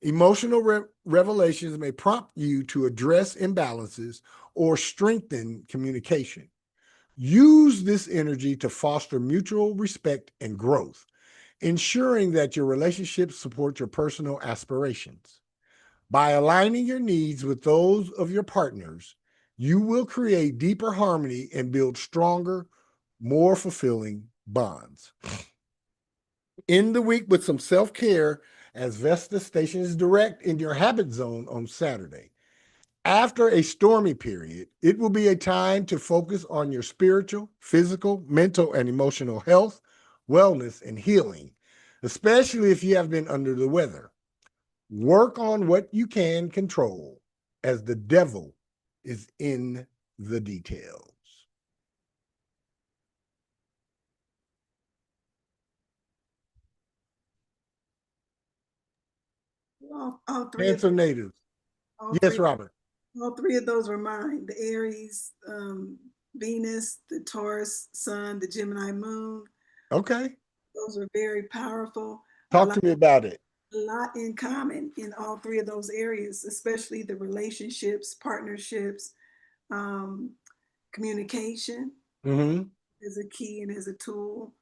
Emotional revelations may prompt you to address imbalances or strengthen communication. Use this energy to foster mutual respect and growth, ensuring that your relationships support your personal aspirations. By aligning your needs with those of your partners, you will create deeper harmony and build stronger, more fulfilling bonds. End the week with some self-care as Vesta stations direct in your habit zone on Saturday. After a stormy period, it will be a time to focus on your spiritual, physical, mental, and emotional health, wellness, and healing, especially if you have been under the weather. Work on what you can control, as the devil is in the details. All three of Cancer natives. Yes, Robert. all three of those were mine. The Aries, Venus, the Taurus Sun, the Gemini Moon. Okay. Those are very powerful. Talk to me about it. A lot in common in all three of those areas, especially the relationships, partnerships, communication is a key and is a tool.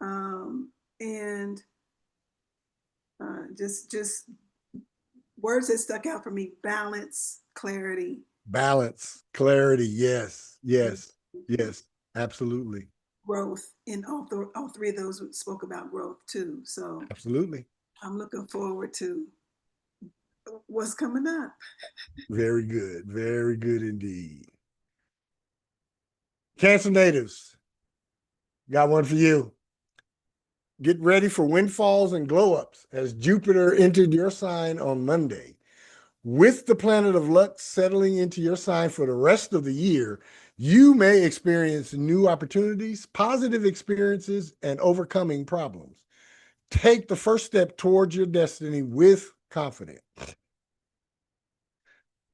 And just words that stuck out for me: balance, clarity. Balance, clarity, yes, yes, yes, absolutely. Growth in all three of those spoke about growth too. So absolutely. I'm looking forward to what's coming up. Very good indeed. Cancer natives, got one for you. Get ready for windfalls and glow-ups as Jupiter entered your sign on Monday. With the planet of luck settling into your sign for the rest of the year, you may experience new opportunities, positive experiences, and overcoming problems. Take the first step towards your destiny with confidence.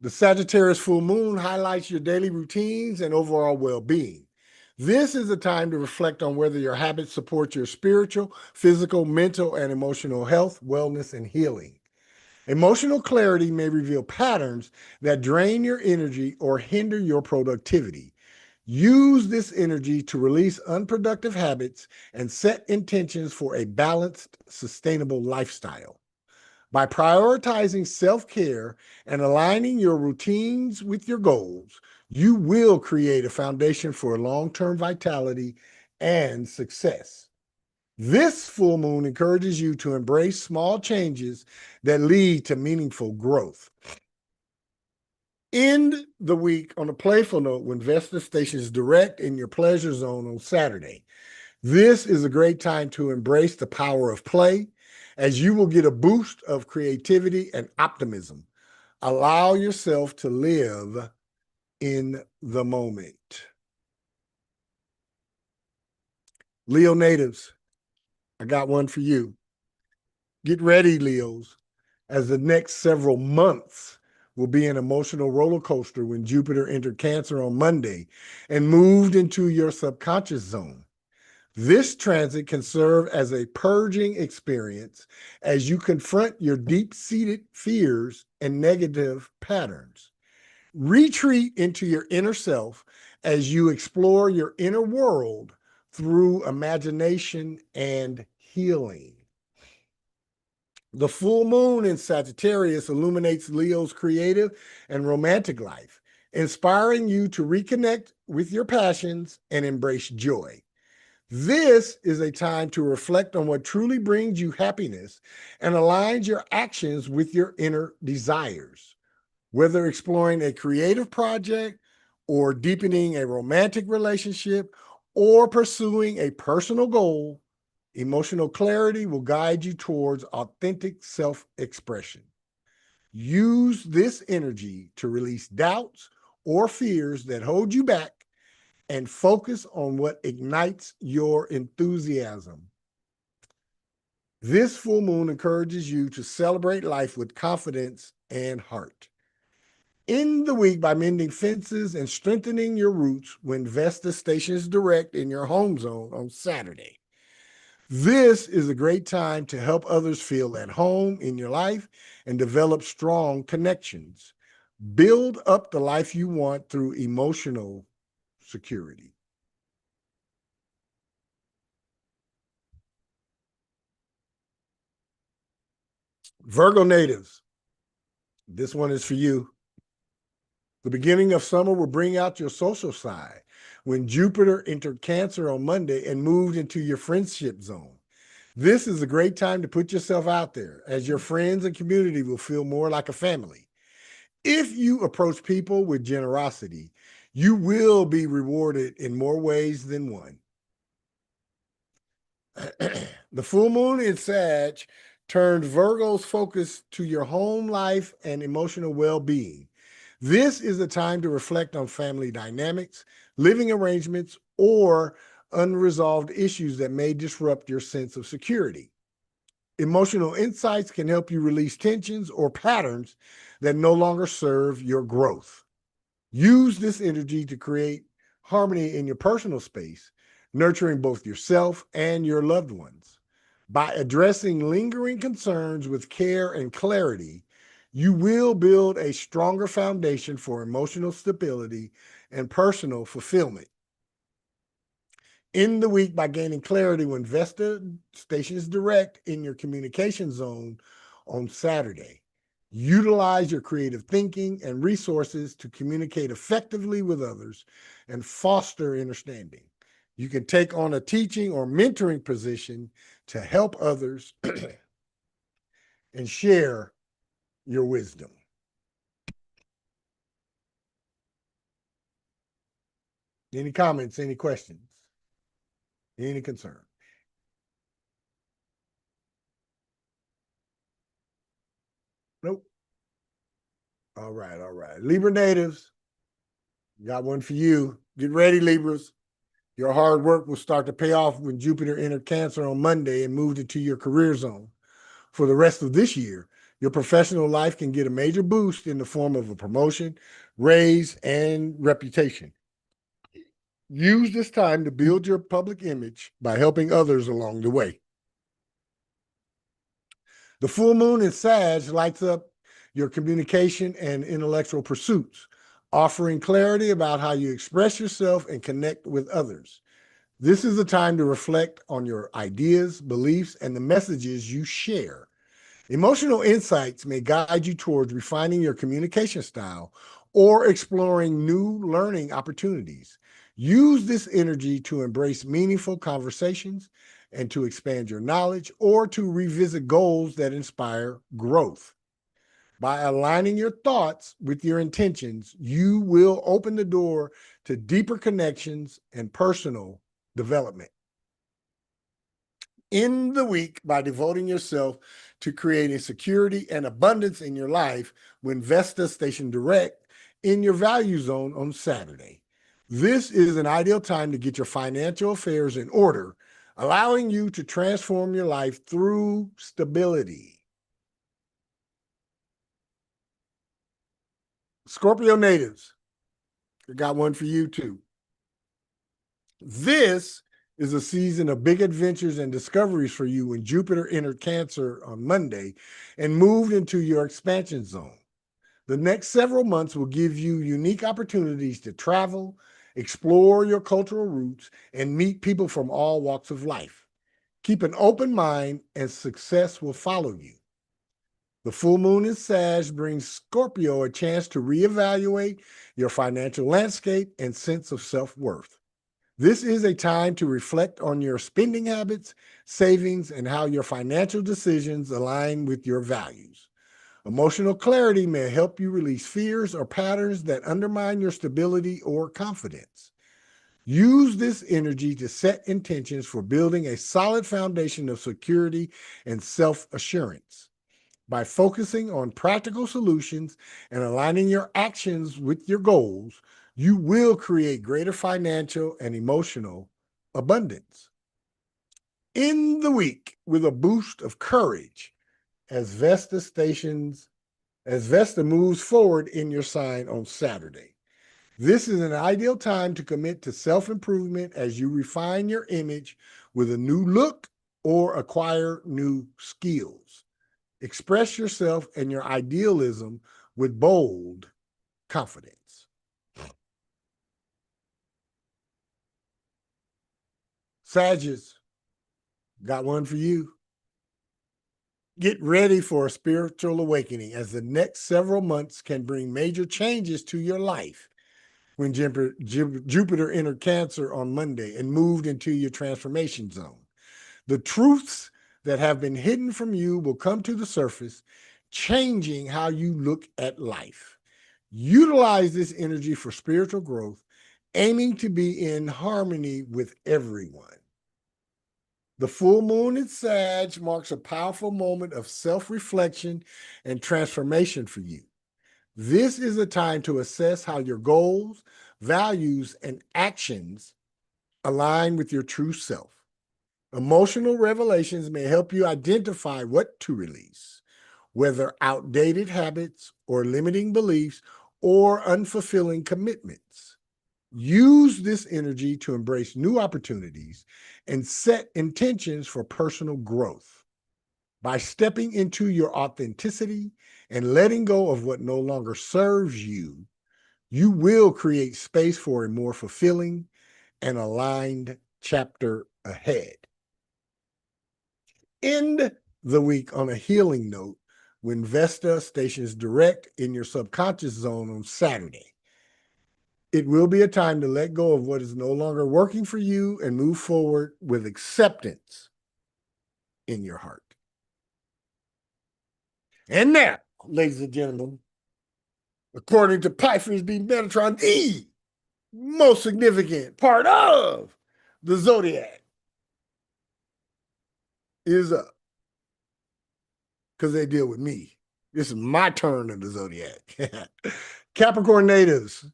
The Sagittarius full moon highlights your daily routines and overall well-being. This is a time to reflect on whether your habits support your spiritual, physical, mental, and emotional health, wellness, and healing. Emotional clarity may reveal patterns that drain your energy or hinder your productivity. Use this energy to release unproductive habits and set intentions for a balanced, sustainable lifestyle. By prioritizing self-care and aligning your routines with your goals, you will create a foundation for long-term vitality and success. This full moon encourages you to embrace small changes that lead to meaningful growth. End the week on a playful note when Vesta stations direct in your pleasure zone on Saturday. This is a great time to embrace the power of play, as you will get a boost of creativity and optimism. Allow yourself to live in the moment. Leo natives, I got one for you. Get ready, Leos, as the next several months will be an emotional roller coaster when Jupiter entered Cancer on Monday and moved into your subconscious zone. This transit can serve as a purging experience as you confront your deep-seated fears and negative patterns. Retreat into your inner self as you explore your inner world through imagination and healing. The full moon in Sagittarius illuminates Leo's creative and romantic life, inspiring you to reconnect with your passions and embrace joy. This is a time to reflect on what truly brings you happiness and aligns your actions with your inner desires. Whether exploring a creative project or deepening a romantic relationship or pursuing a personal goal, emotional clarity will guide you towards authentic self-expression. Use this energy to release doubts or fears that hold you back and focus on what ignites your enthusiasm. This full moon encourages you to celebrate life with confidence and heart. End the week by mending fences and strengthening your roots when Vesta stations direct in your home zone on Saturday. This is a great time to help others feel at home in your life and develop strong connections. Build up the life you want through emotional security. Virgo natives, this one is for you. The beginning of summer will bring out your social side when Jupiter entered Cancer on Monday and moved into your friendship zone. This is a great time to put yourself out there, as your friends and community will feel more like a family. If you approach people with generosity, you will be rewarded in more ways than one. The full moon in Sag turned Virgo's focus to your home life and emotional well-being. This is a time to reflect on family dynamics, living arrangements, or unresolved issues that may disrupt your sense of security. Emotional insights can help you release tensions or patterns that no longer serve your growth. Use this energy to create harmony in your personal space, nurturing both yourself and your loved ones. By addressing lingering concerns with care and clarity, you will build a stronger foundation for emotional stability and personal fulfillment. End the week by gaining clarity when Vesta stations direct in your communication zone on Saturday. Utilize your creative thinking and resources to communicate effectively with others and foster understanding. You can take on a teaching or mentoring position to help others and share your wisdom. Any comments, any questions, any concern? Nope. All right, all right. Libra natives, got one for you. Get ready, Libras. Your hard work will start to pay off when Jupiter entered Cancer on Monday and moved into your career zone. For the rest of this year, your professional life can get a major boost in the form of a promotion, raise, and reputation. Use this time to build your public image by helping others along the way. The full moon in Sag lights up your communication and intellectual pursuits, offering clarity about how you express yourself and connect with others. This is a time to reflect on your ideas, beliefs, and the messages you share. Emotional insights may guide you towards refining your communication style or exploring new learning opportunities. Use this energy to embrace meaningful conversations and to expand your knowledge or to revisit goals that inspire growth. By aligning your thoughts with your intentions, you will open the door to deeper connections and personal development. End the week by devoting yourself to creating security and abundance in your life when Vesta Station Direct in your value zone on Saturday. This is an ideal time to get your financial affairs in order, allowing you to transform your life through stability. Scorpio natives, I got one for you too. This is a season of big adventures and discoveries for you when Jupiter entered Cancer on Monday and moved into your expansion zone. The next several months will give you unique opportunities to travel, explore your cultural roots, and meet people from all walks of life. Keep an open mind and success will follow you. The full moon in Sag brings Scorpio a chance to reevaluate your financial landscape and sense of self-worth. This is a time to reflect on your spending habits, savings, and how your financial decisions align with your values. Emotional clarity may help you release fears or patterns that undermine your stability or confidence. Use this energy to set intentions for building a solid foundation of security and self-assurance. By focusing on practical solutions and aligning your actions with your goals, you will create greater financial and emotional abundance. End the week with a boost of courage as Vesta moves forward in your sign on Saturday. This is an ideal time to commit to self-improvement as you refine your image with a new look or acquire new skills. Express yourself and your idealism with bold confidence. Sagittarius, got one for you. Get ready for a spiritual awakening as the next several months can bring major changes to your life. When Jupiter entered Cancer on Monday and moved into your transformation zone, the truths that have been hidden from you will come to the surface, changing how you look at life. Utilize this energy for spiritual growth, aiming to be in harmony with everyone. The full moon in Sag marks a powerful moment of self-reflection and transformation for you. This is a time to assess how your goals, values, and actions align with your true self. Emotional revelations may help you identify what to release, whether outdated habits or limiting beliefs or unfulfilling commitments. Use this energy to embrace new opportunities and set intentions for personal growth. By stepping into your authenticity and letting go of what no longer serves you, you will create space for a more fulfilling and aligned chapter ahead. End the week on a healing note when Vesta stations direct in your subconscious zone on Saturday. It will be a time to let go of what is no longer working for you and move forward with acceptance in your heart. And now, ladies and gentlemen, according to Pisces being Metatron, the most significant part of the Zodiac is up. Because they deal with me. This is my turn of the Zodiac. Capricorn natives,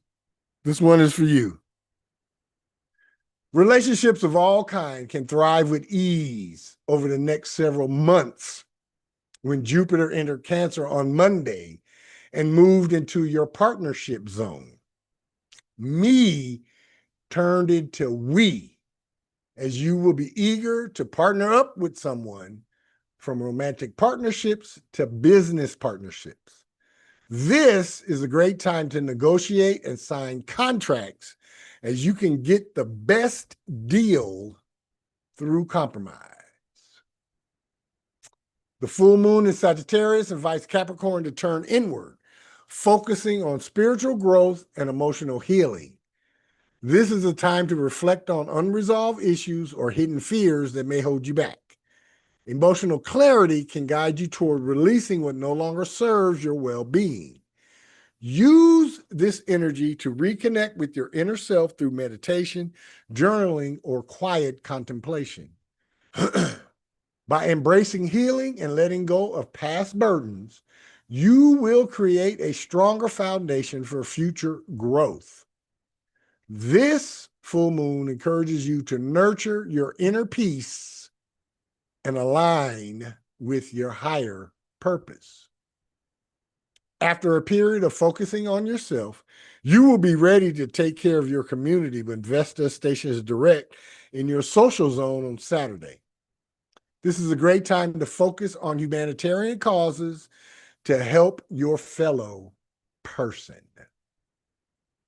this one is for you. Relationships of all kinds can thrive with ease over the next several months when Jupiter entered Cancer on Monday and moved into your partnership zone. Me turned into we, as you will be eager to partner up with someone from romantic partnerships to business partnerships. This is a great time to negotiate and sign contracts as you can get the best deal through compromise. The full moon in Sagittarius invites Capricorn to turn inward, focusing on spiritual growth and emotional healing. This is a time to reflect on unresolved issues or hidden fears that may hold you back. Emotional clarity can guide you toward releasing what no longer serves your well-being. Use this energy to reconnect with your inner self through meditation, journaling, or quiet contemplation. By embracing healing and letting go of past burdens, you will create a stronger foundation for future growth. This full moon encourages you to nurture your inner peace and align with your higher purpose. After a period of focusing on yourself, you will be ready to take care of your community when Vesta stations direct in your social zone on Saturday. This is a great time to focus on humanitarian causes to help your fellow person.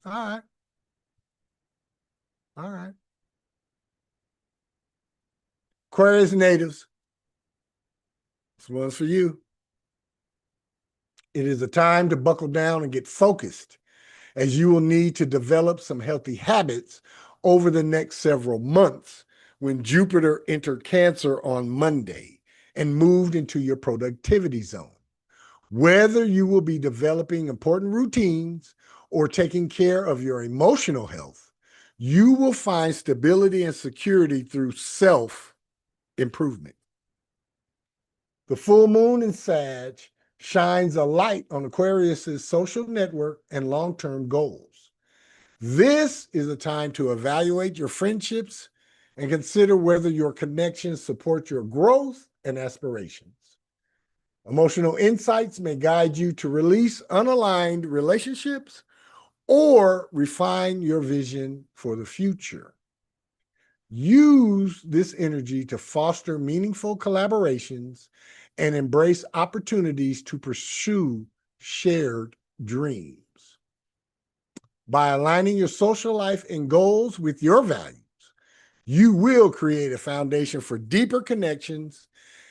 All right. All right. Aquarius natives, this one's for you. It is a time to buckle down and get focused, as you will need to develop some healthy habits over the next several months when Jupiter entered Cancer on Monday and moved into your productivity zone. Whether you will be developing important routines or taking care of your emotional health, you will find stability and security through self-improvement. The full moon in Sag shines a light on Aquarius's social network and long-term goals. This is a time to evaluate your friendships and consider whether your connections support your growth and aspirations. Emotional insights may guide you to release unaligned relationships or refine your vision for the future. Use this energy to foster meaningful collaborations and embrace opportunities to pursue shared dreams. By aligning your social life and goals with your values, you will create a foundation for deeper connections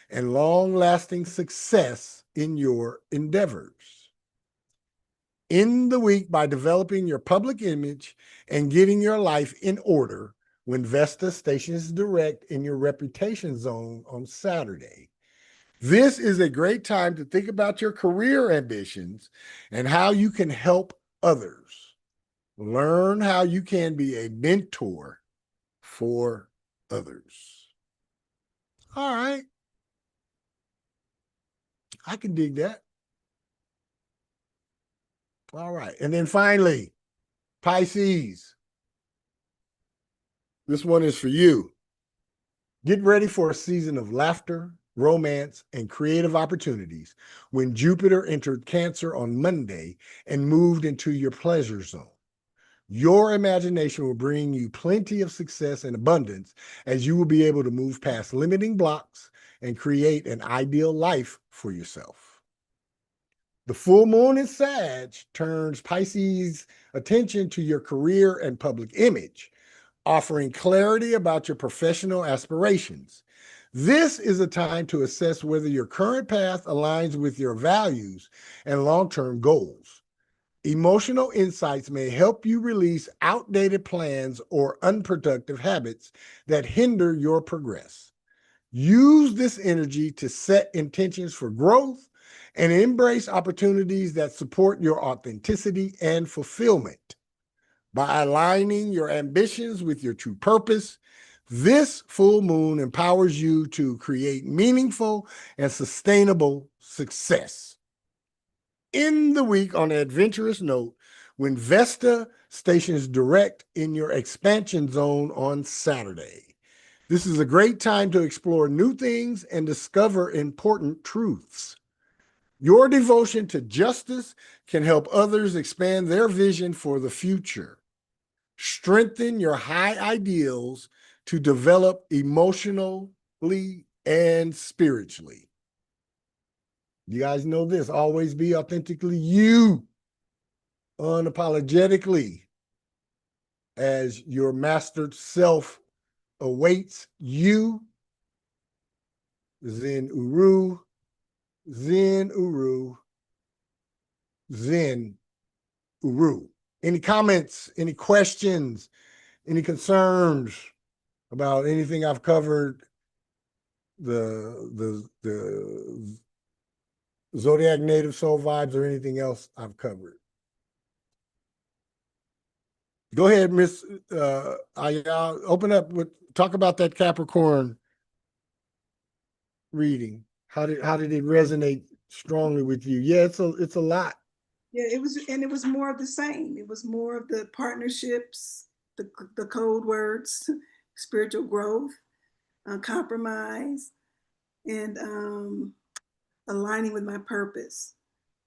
and long-lasting success in your endeavors. End the week by developing your public image and getting your life in order when Vesta stations direct in your reputation zone on Saturday. This is a great time to think about your career ambitions and how you can help others. Learn how you can be a mentor for others. All right. I can dig that. All right. And then finally, Pisces. This one is for you. Get ready for a season of laughter, romance, and creative opportunities when Jupiter entered Cancer on Monday and moved into your pleasure zone. Your imagination will bring you plenty of success and abundance, as you will be able to move past limiting blocks and create an ideal life for yourself. The full moon in Sag turns Pisces' attention to your career and public image, offering clarity about your professional aspirations. This is a time to assess whether your current path aligns with your values and long-term goals. Emotional insights may help you release outdated plans or unproductive habits that hinder your progress. Use this energy to set intentions for growth and embrace opportunities that support your authenticity and fulfillment. By aligning your ambitions with your true purpose, this full moon empowers you to create meaningful and sustainable success. In the week, on an adventurous note, when Vesta stations direct in your expansion zone on Saturday. This is a great time to explore new things and discover important truths. Your devotion to justice can help others expand their vision for the future. Strengthen your high ideals to develop emotionally and spiritually. You guys know this. Always be authentically you, unapologetically, as your mastered self awaits you. Zen Uru, Zen Uru, Zen Uru. Any comments, any questions, any concerns about anything I've covered the Zodiac native soul vibes or anything else I've covered? Go ahead, Miss Aya. Open up with talk about that Capricorn reading. How did it resonate strongly with you? Yeah, it's a lot. Yeah, it was more of the same. It was more of the partnerships, the code words, spiritual growth, compromise, and aligning with my purpose.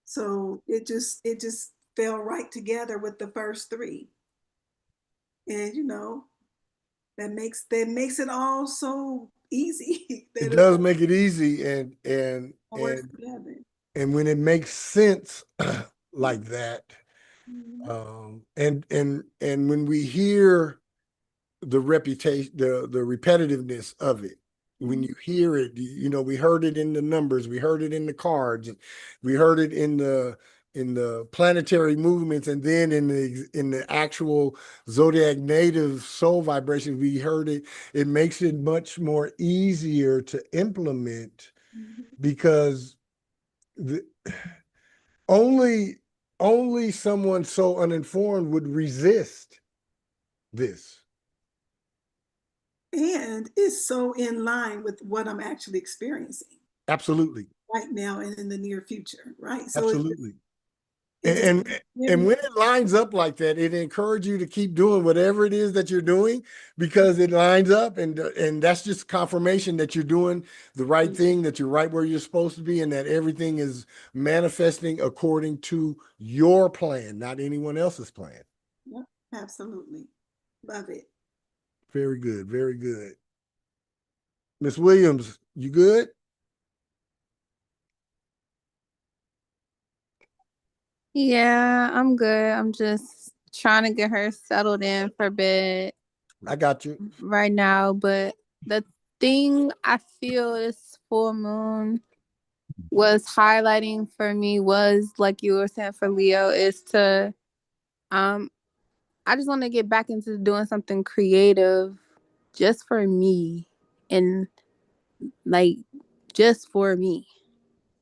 So it just fell right together with the first three. And that makes it all so easy. It That it does all make it easy, and works together. when it makes sense like that, Mhm. and when we hear the reputation, the repetitiveness of it, when you hear it, we heard it in the numbers, we heard it in the cards, we heard it in the planetary movements, and then in the actual Zodiac native soul vibration, we heard it. It makes it much more easier to implement Mhm. because the, only someone so uninformed would resist this. And it's so in line with what I'm actually experiencing Absolutely. right now and in the near future, right? So Absolutely. it just And when it lines up like that, it encourages you to keep doing whatever it is that you're doing because it lines up, and that's just confirmation that you're doing the right thing, that you're right where you're supposed to be, and that everything is manifesting according to your plan, not anyone else's plan. Yep, absolutely. Love it. Very good. Very good. Miss Williams, you good? Yeah, I'm good. I'm just trying to get her settled in for bed I got you. right now. But the thing I feel this full moon was highlighting for me was, like you were saying for Leo, is to um I just want to get back into doing something creative just for me, and like just for me.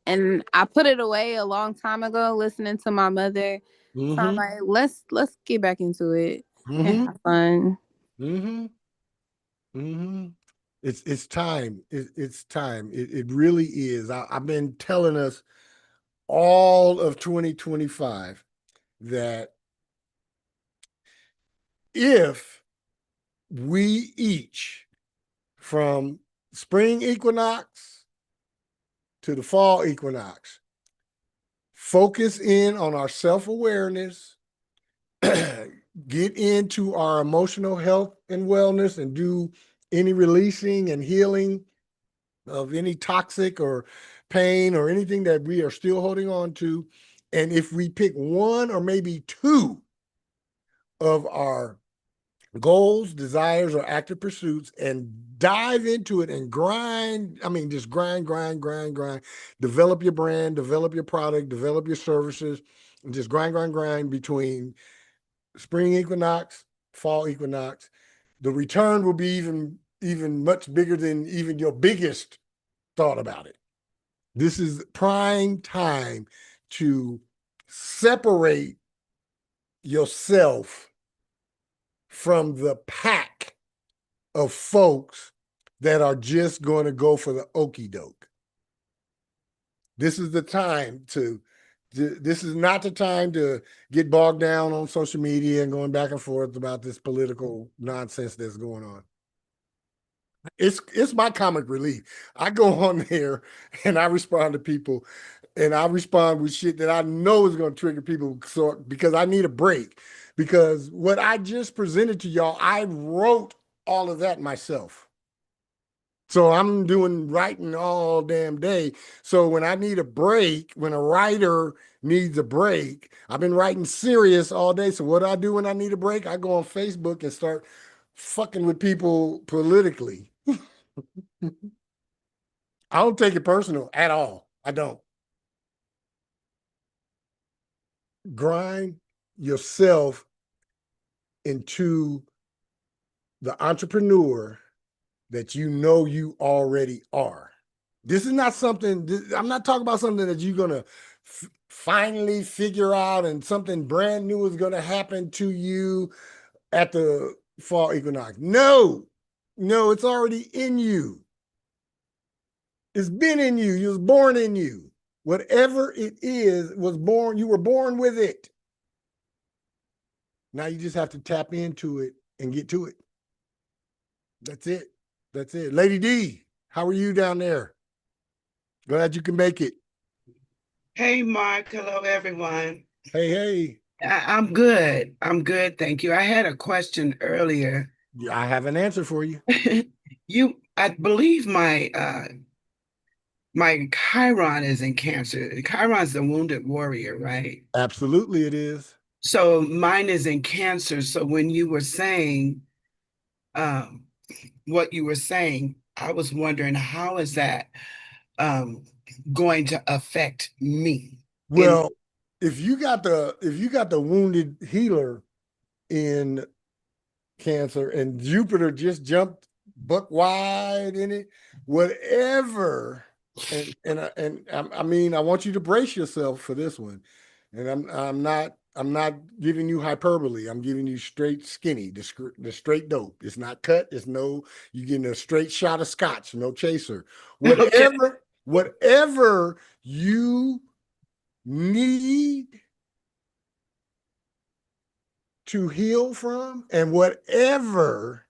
And I put it away a long time ago listening to my mother. So I'm Mm-hmm. like, let's get back into it and Mm-hmm. have fun. Mm-hmm. Mm-hmm. It's time. It's time. It really is. I've been telling us all of 2025 that if we each, from spring equinox to the fall equinox, focus in on our self-awareness, get into our emotional health and wellness, and do any releasing and healing of any toxic or pain or anything that we are still holding on to. And if we pick one or maybe two of our goals, desires, or active pursuits and dive into it and grind, I mean, just grind, grind, grind, grind, develop your brand, develop your product, develop your services, and just grind, grind, grind between spring equinox, fall equinox, the return will be even much bigger than even your biggest thought about it. This is prime time to separate yourself from the pack of folks that are just going to go for the okey doke. This is the time this is not the time to get bogged down on social media and going back and forth about this political nonsense that's going on. It's my comic relief. I go on there and I respond to people, and I respond with shit that I know is going to trigger people, so because I need a break. Because what I just presented to y'all, I wrote all of that myself. So I'm doing writing all damn day. So when I need a break, when a writer needs a break, I've been writing serious all day. So what do I do when I need a break? I go on Facebook and start fucking with people politically. I don't take it personal at all. I don't. Grind yourself into the entrepreneur that you know you already are. This is not something, I'm not talking about something that you're going to finally figure out and something brand new is going to happen to you at the fall equinox. No, it's already in you. It's been in you. You was born in you. Whatever it is was born, you were born with it. Now you just have to tap into it and get to it. That's it. That's it. Lady D, how are you down there? Glad you can make it. Hey, Mark. Hello, everyone. Hey. I'm good. I'm good. Thank you. I had a question earlier. Yeah, I have an answer for you. I believe my Chiron is in Cancer. Chiron's the wounded warrior, right? Absolutely, it is. So mine is in Cancer. So when you were saying what you were saying, I was wondering, how is that going to affect me? Well, if you got the wounded healer in Cancer and Jupiter just jumped buck wide in it, whatever. And I mean, I want you to brace yourself for this one. And I'm not giving you hyperbole. I'm giving you straight skinny, the straight dope. It's not cut. It's no, you're getting a straight shot of scotch, no chaser. Whatever you need to heal from, and whatever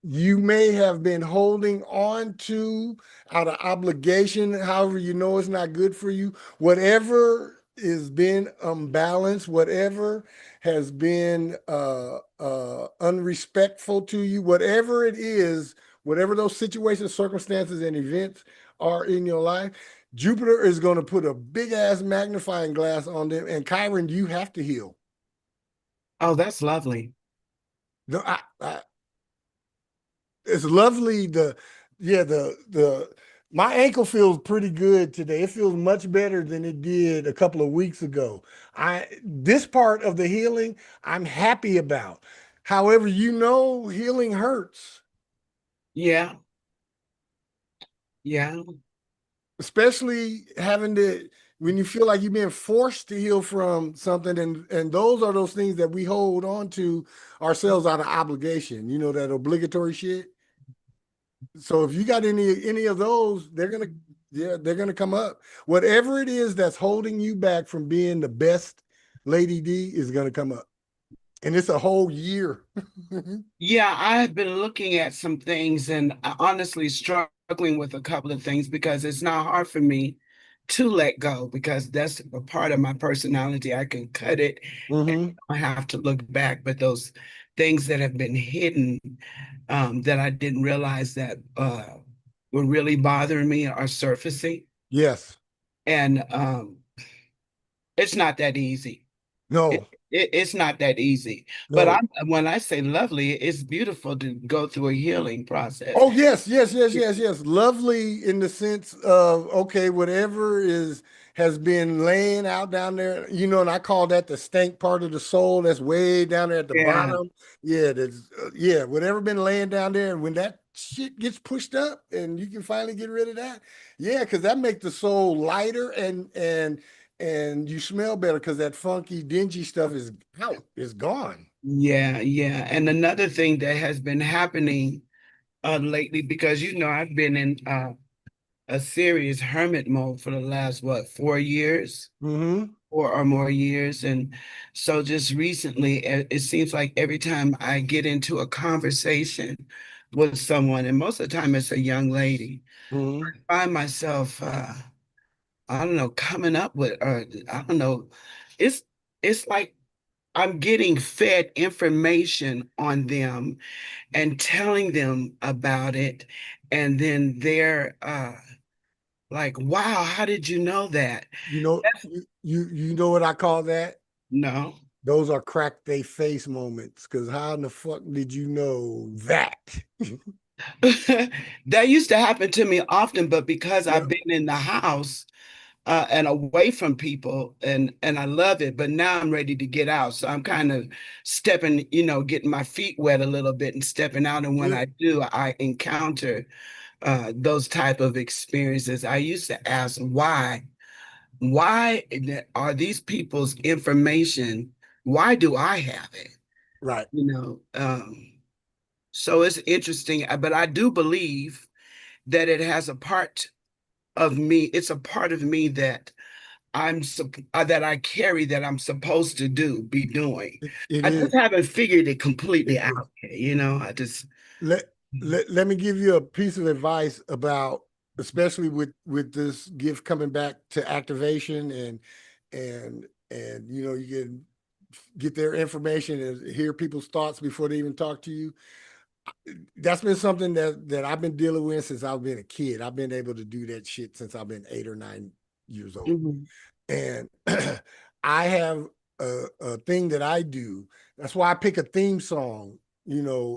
you may have been holding on to out of obligation, however you know it's not good for you, whatever has been unbalanced, whatever has been unrespectful to you, whatever it is, whatever those situations, circumstances, and events are in your life, Jupiter is going to put a big ass magnifying glass on them, and Chiron, you have to heal. Oh, that's lovely. No, it's lovely. My ankle feels pretty good today. It feels much better than it did a couple of weeks ago. This part of the healing, I'm happy about. However, healing hurts. Yeah. Especially when you feel like you're being forced to heal from something, and those are those things that we hold on to ourselves out of obligation, that obligatory shit. So if you got any of those, they're gonna come up. Whatever it is that's holding you back from being the best Lady D is gonna come up. And it's a whole year. Yeah, I've been looking at some things and honestly struggling with a couple of things because it's not hard for me to let go because that's a part of my personality. I can cut it. And I have to look back, but those things that have been hidden that I didn't realize that were really bothering me are surfacing. Yes. And it's not that easy. No. It's not that easy. No. But when I say lovely, it's beautiful to go through a healing process. Oh, yes. Lovely in the sense of, okay, whatever has been laying out down there, and I call that the stank part of the soul that's way down there at the bottom. Yeah, whatever been laying down there, and when that shit gets pushed up and you can finally get rid of that, because that makes the soul lighter and you smell better because that funky, dingy stuff is out, is gone. Yeah. And another thing that has been happening lately, because I've been in a serious hermit mode for the last 4 years, 4 or more years, and so just recently, it seems like every time I get into a conversation with someone, and most of the time it's a young lady, I find myself I don't know, coming up with, I don't know, it's like I'm getting fed information on them and telling them about it, and then they're like, "Wow, how did you know that?" You know what I call that? No. Those are crack they face moments. Because how in the fuck did you know that? That used to happen to me often, but because I've been in the house and away from people, and I love it. But now I'm ready to get out, so I'm kind of stepping, getting my feet wet a little bit and stepping out. And when I do, I encounter those type of experiences. I used to ask why are these people's information? Why do I have it? Right. So it's interesting, but I do believe that it has a part of me. It's a part of me that that I carry, that I'm supposed to be doing. It I is. just haven't figured it completely It is. out yet. I just let me give you a piece of advice about, especially with this gift coming back to activation, and you can get their information and hear people's thoughts before they even talk to you. That's been something that I've been dealing with since I've been a kid. I've been able to do that shit since I've been 8 or 9 years old. And I have a thing that I do. That's why I pick a theme song,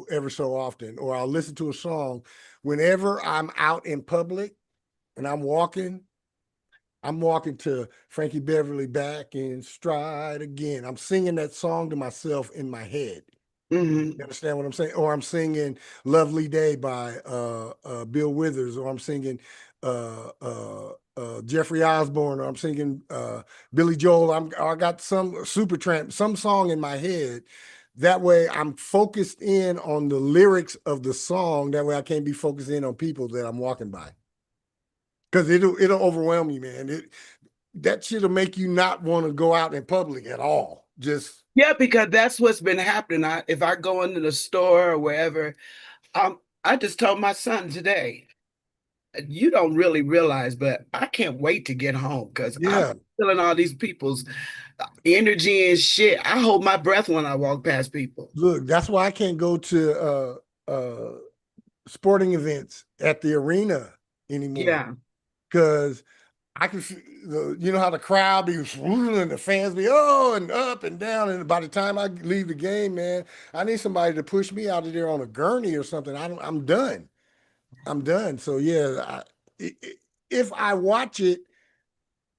ever so often, or I'll listen to a song whenever I'm out in public and I'm walking to Frankie Beverly, Back in Stride Again. I'm singing that song to myself in my head. You understand what I'm saying? Or I'm singing Lovely Day by Bill Withers, or I'm singing Jeffrey Osborne, or I'm singing Billy Joel. I got some Supertramp, some song in my head. That way I'm focused in on the lyrics of the song. That way I can't be focused in on people that I'm walking by. Because it'll overwhelm you, man. That shit'll make you not want to go out in public at all. Yeah, because that's what's been happening. If I go into the store or wherever, I just told my son today, you don't really realize, but I can't wait to get home because I'm feeling all these people's energy and shit. I hold my breath when I walk past people. Look, that's why I can't go to sporting events at the arena anymore. Yeah. Because I can, how the crowd be and the fans be and up and down, and by the time I leave the game, man, I need somebody to push me out of there on a gurney or something. I'm done. So yeah, if I watch it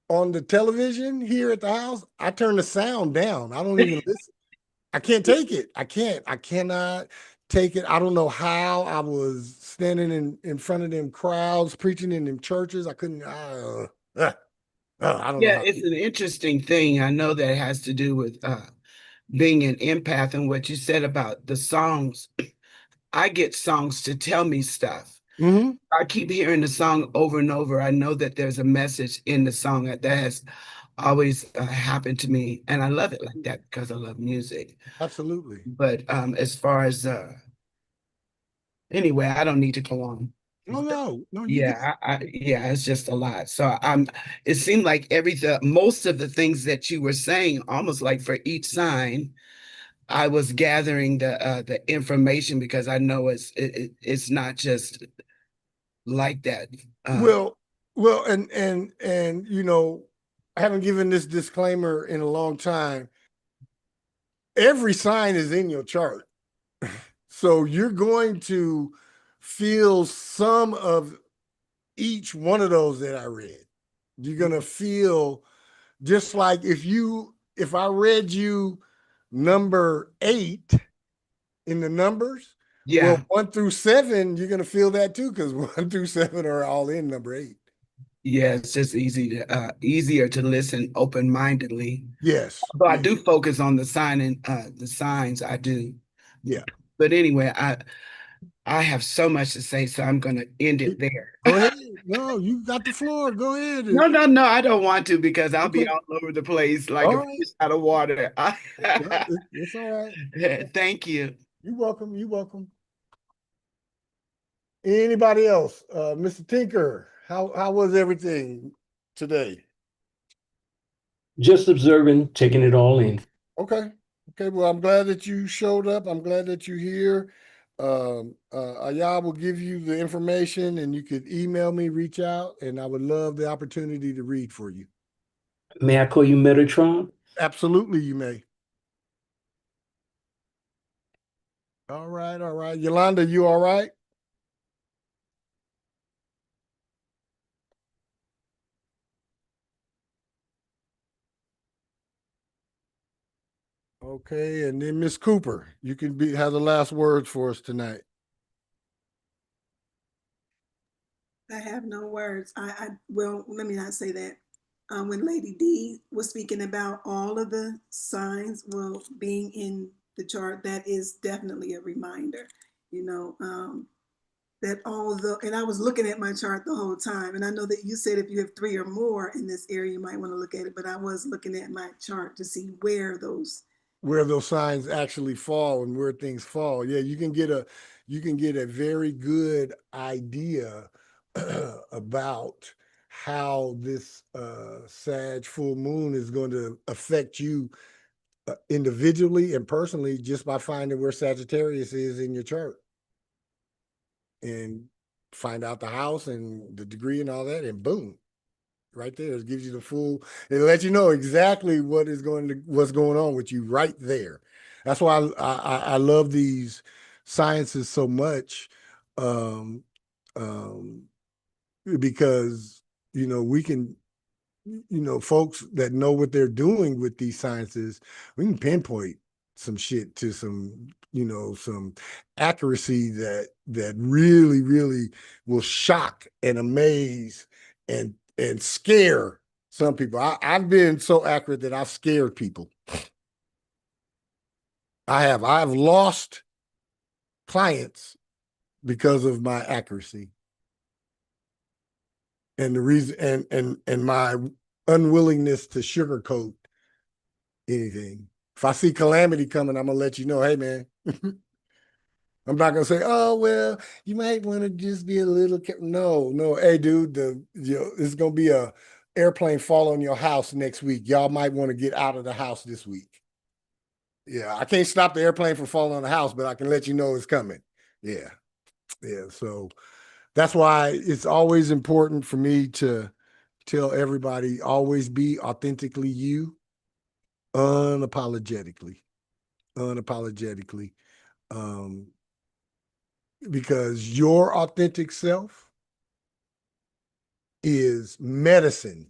on the television here at the house, I turn the sound down. I don't even listen. I can't take it. I cannot take it. I don't know how. I was standing in front of them crowds, preaching in them churches. I couldn't. I don't know. Yeah, it's an interesting thing. I know that has to do with being an empath, and what you said about the songs. I get songs to tell me stuff. I keep hearing the song over and over. I know that there's a message in the song that has always happened to me, and I love it like that because I love music. Absolutely. But as far as anyway, I don't need to go on. No. Yeah, it's just a lot. So it seemed like most of the things that you were saying, almost like for each sign, I was gathering the information, because I know it's not just like that. Well, and I haven't given this disclaimer in a long time. Every sign is in your chart. So you're going to feel some of each one of those that I read. You're going to feel just like if I read you number 8 in the numbers, well, 1 through 7, you're going to feel that too, because 1 through 7 are all in number 8. Yeah, it's just easier to listen open-mindedly. Yes. But I do focus on the signs. I do. Yeah. But anyway, I have so much to say, so I'm going to end it there. Go ahead. No, you got the floor. Go ahead. No, I don't want to, because I'll be all over the place like a fish out of water. It's all right. Thank you. You're welcome. Anybody else? Mr. Tinker, how was everything today? Just observing, taking it all in. Okay. Well, I'm glad that you showed up. I'm glad that you're here. Ayah will give you the information, and you could email me, reach out, and I would love the opportunity to read for you. May I call you Metatron? Absolutely, you may. All right. Yolanda, you all right? Okay, and then Miss Cooper, you can have the last words for us tonight. I have no words. Well, let me not say that. When Lady D was speaking about all of the signs, well, being in the chart, that is definitely a reminder, you know, that and I was looking at my chart the whole time, and I know that you said if you have 3 or more in this area, you might want to look at it, but I was looking at my chart to see where those signs actually fall and where things fall. Yeah, you can get a very good idea about how this Sag full moon is going to affect you individually and personally just by finding where Sagittarius is in your chart and find out the house and the degree and all that, and boom, right there. It gives you the full, it lets you know exactly what's going on with you right there. That's why I love these sciences so much, um, um, because we can, folks that know what they're doing with these sciences, we can pinpoint some shit to some accuracy that really, really will shock and amaze and scare some people. I've been so accurate that I've scared people. I've lost clients because of my accuracy. And the reason and my unwillingness to sugarcoat anything. If I see calamity coming, I'm gonna let you know, hey man. I'm not gonna say, oh well, you might want to just be a little no. Hey dude, it's gonna be a airplane fall on your house next week. Y'all might want to get out of the house this week. Yeah, I can't stop the airplane from falling on the house, but I can let you know it's coming. Yeah. So that's why it's always important for me to tell everybody, always be authentically you, unapologetically, because your authentic self is medicine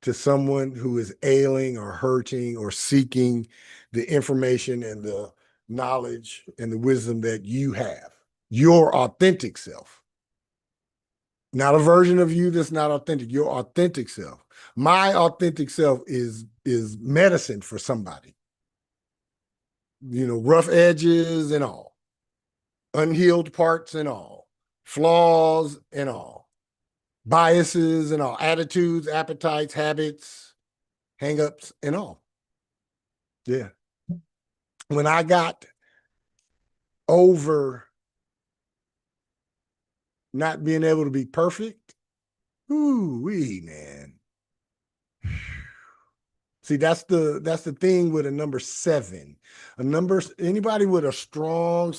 to someone who is ailing or hurting or seeking the information and the knowledge and the wisdom that you have. Your authentic self. Not a version of you that's not authentic, your authentic self. My authentic self is medicine for somebody. Rough edges and all, unhealed parts and all, flaws and all, biases and all, attitudes, appetites, habits, hangups and all. Yeah. When I got over not being able to be perfect, ooh-wee, man. See, that's the thing with a number 7. Anybody with a strong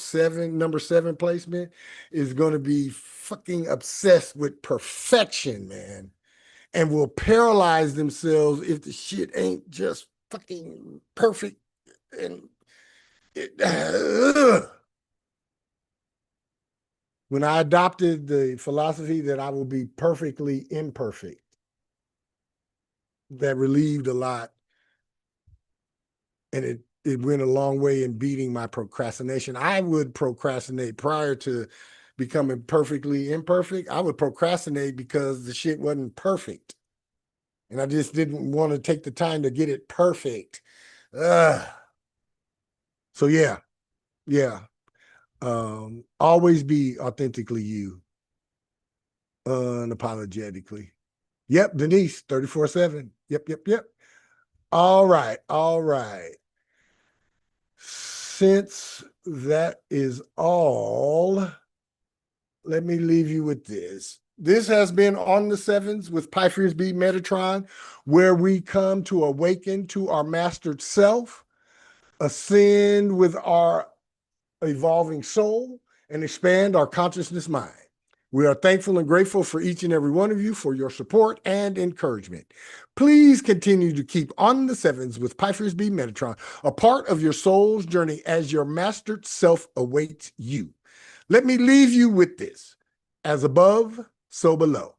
number 7 placement is going to be fucking obsessed with perfection, man, and will paralyze themselves if the shit ain't just fucking perfect. And when I adopted the philosophy that I will be perfectly imperfect, that relieved a lot. And it went a long way in beating my procrastination. I would procrastinate prior to becoming perfectly imperfect. I would procrastinate because the shit wasn't perfect. And I just didn't want to take the time to get it perfect. So yeah. Always be authentically you, unapologetically. Yep, Denise, 34/7. Yep. All right. Since that is all, let me leave you with this. This has been On the Sevens with Pythons B Metatron, where we come to awaken to our mastered self, ascend with our evolving soul, and expand our consciousness mind. We are thankful and grateful for each and every one of you for your support and encouragement. Please continue to keep On the Sevens with Pythons B Metatron a part of your soul's journey as your mastered self awaits you. Let me leave you with this. As above, so below.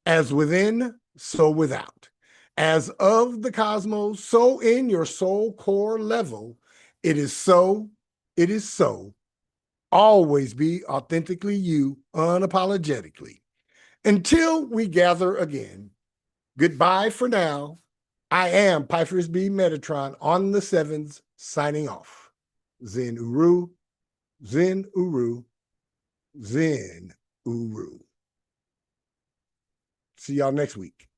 As within, so without. As of the cosmos, so in your soul core level, it is so, it is so. Always be authentically you, unapologetically. Until we gather again, goodbye for now. I am Pyphorus B. Metatron on the sevens, signing off. Zen Uru, Zen Uru, Zen Uru. See y'all next week.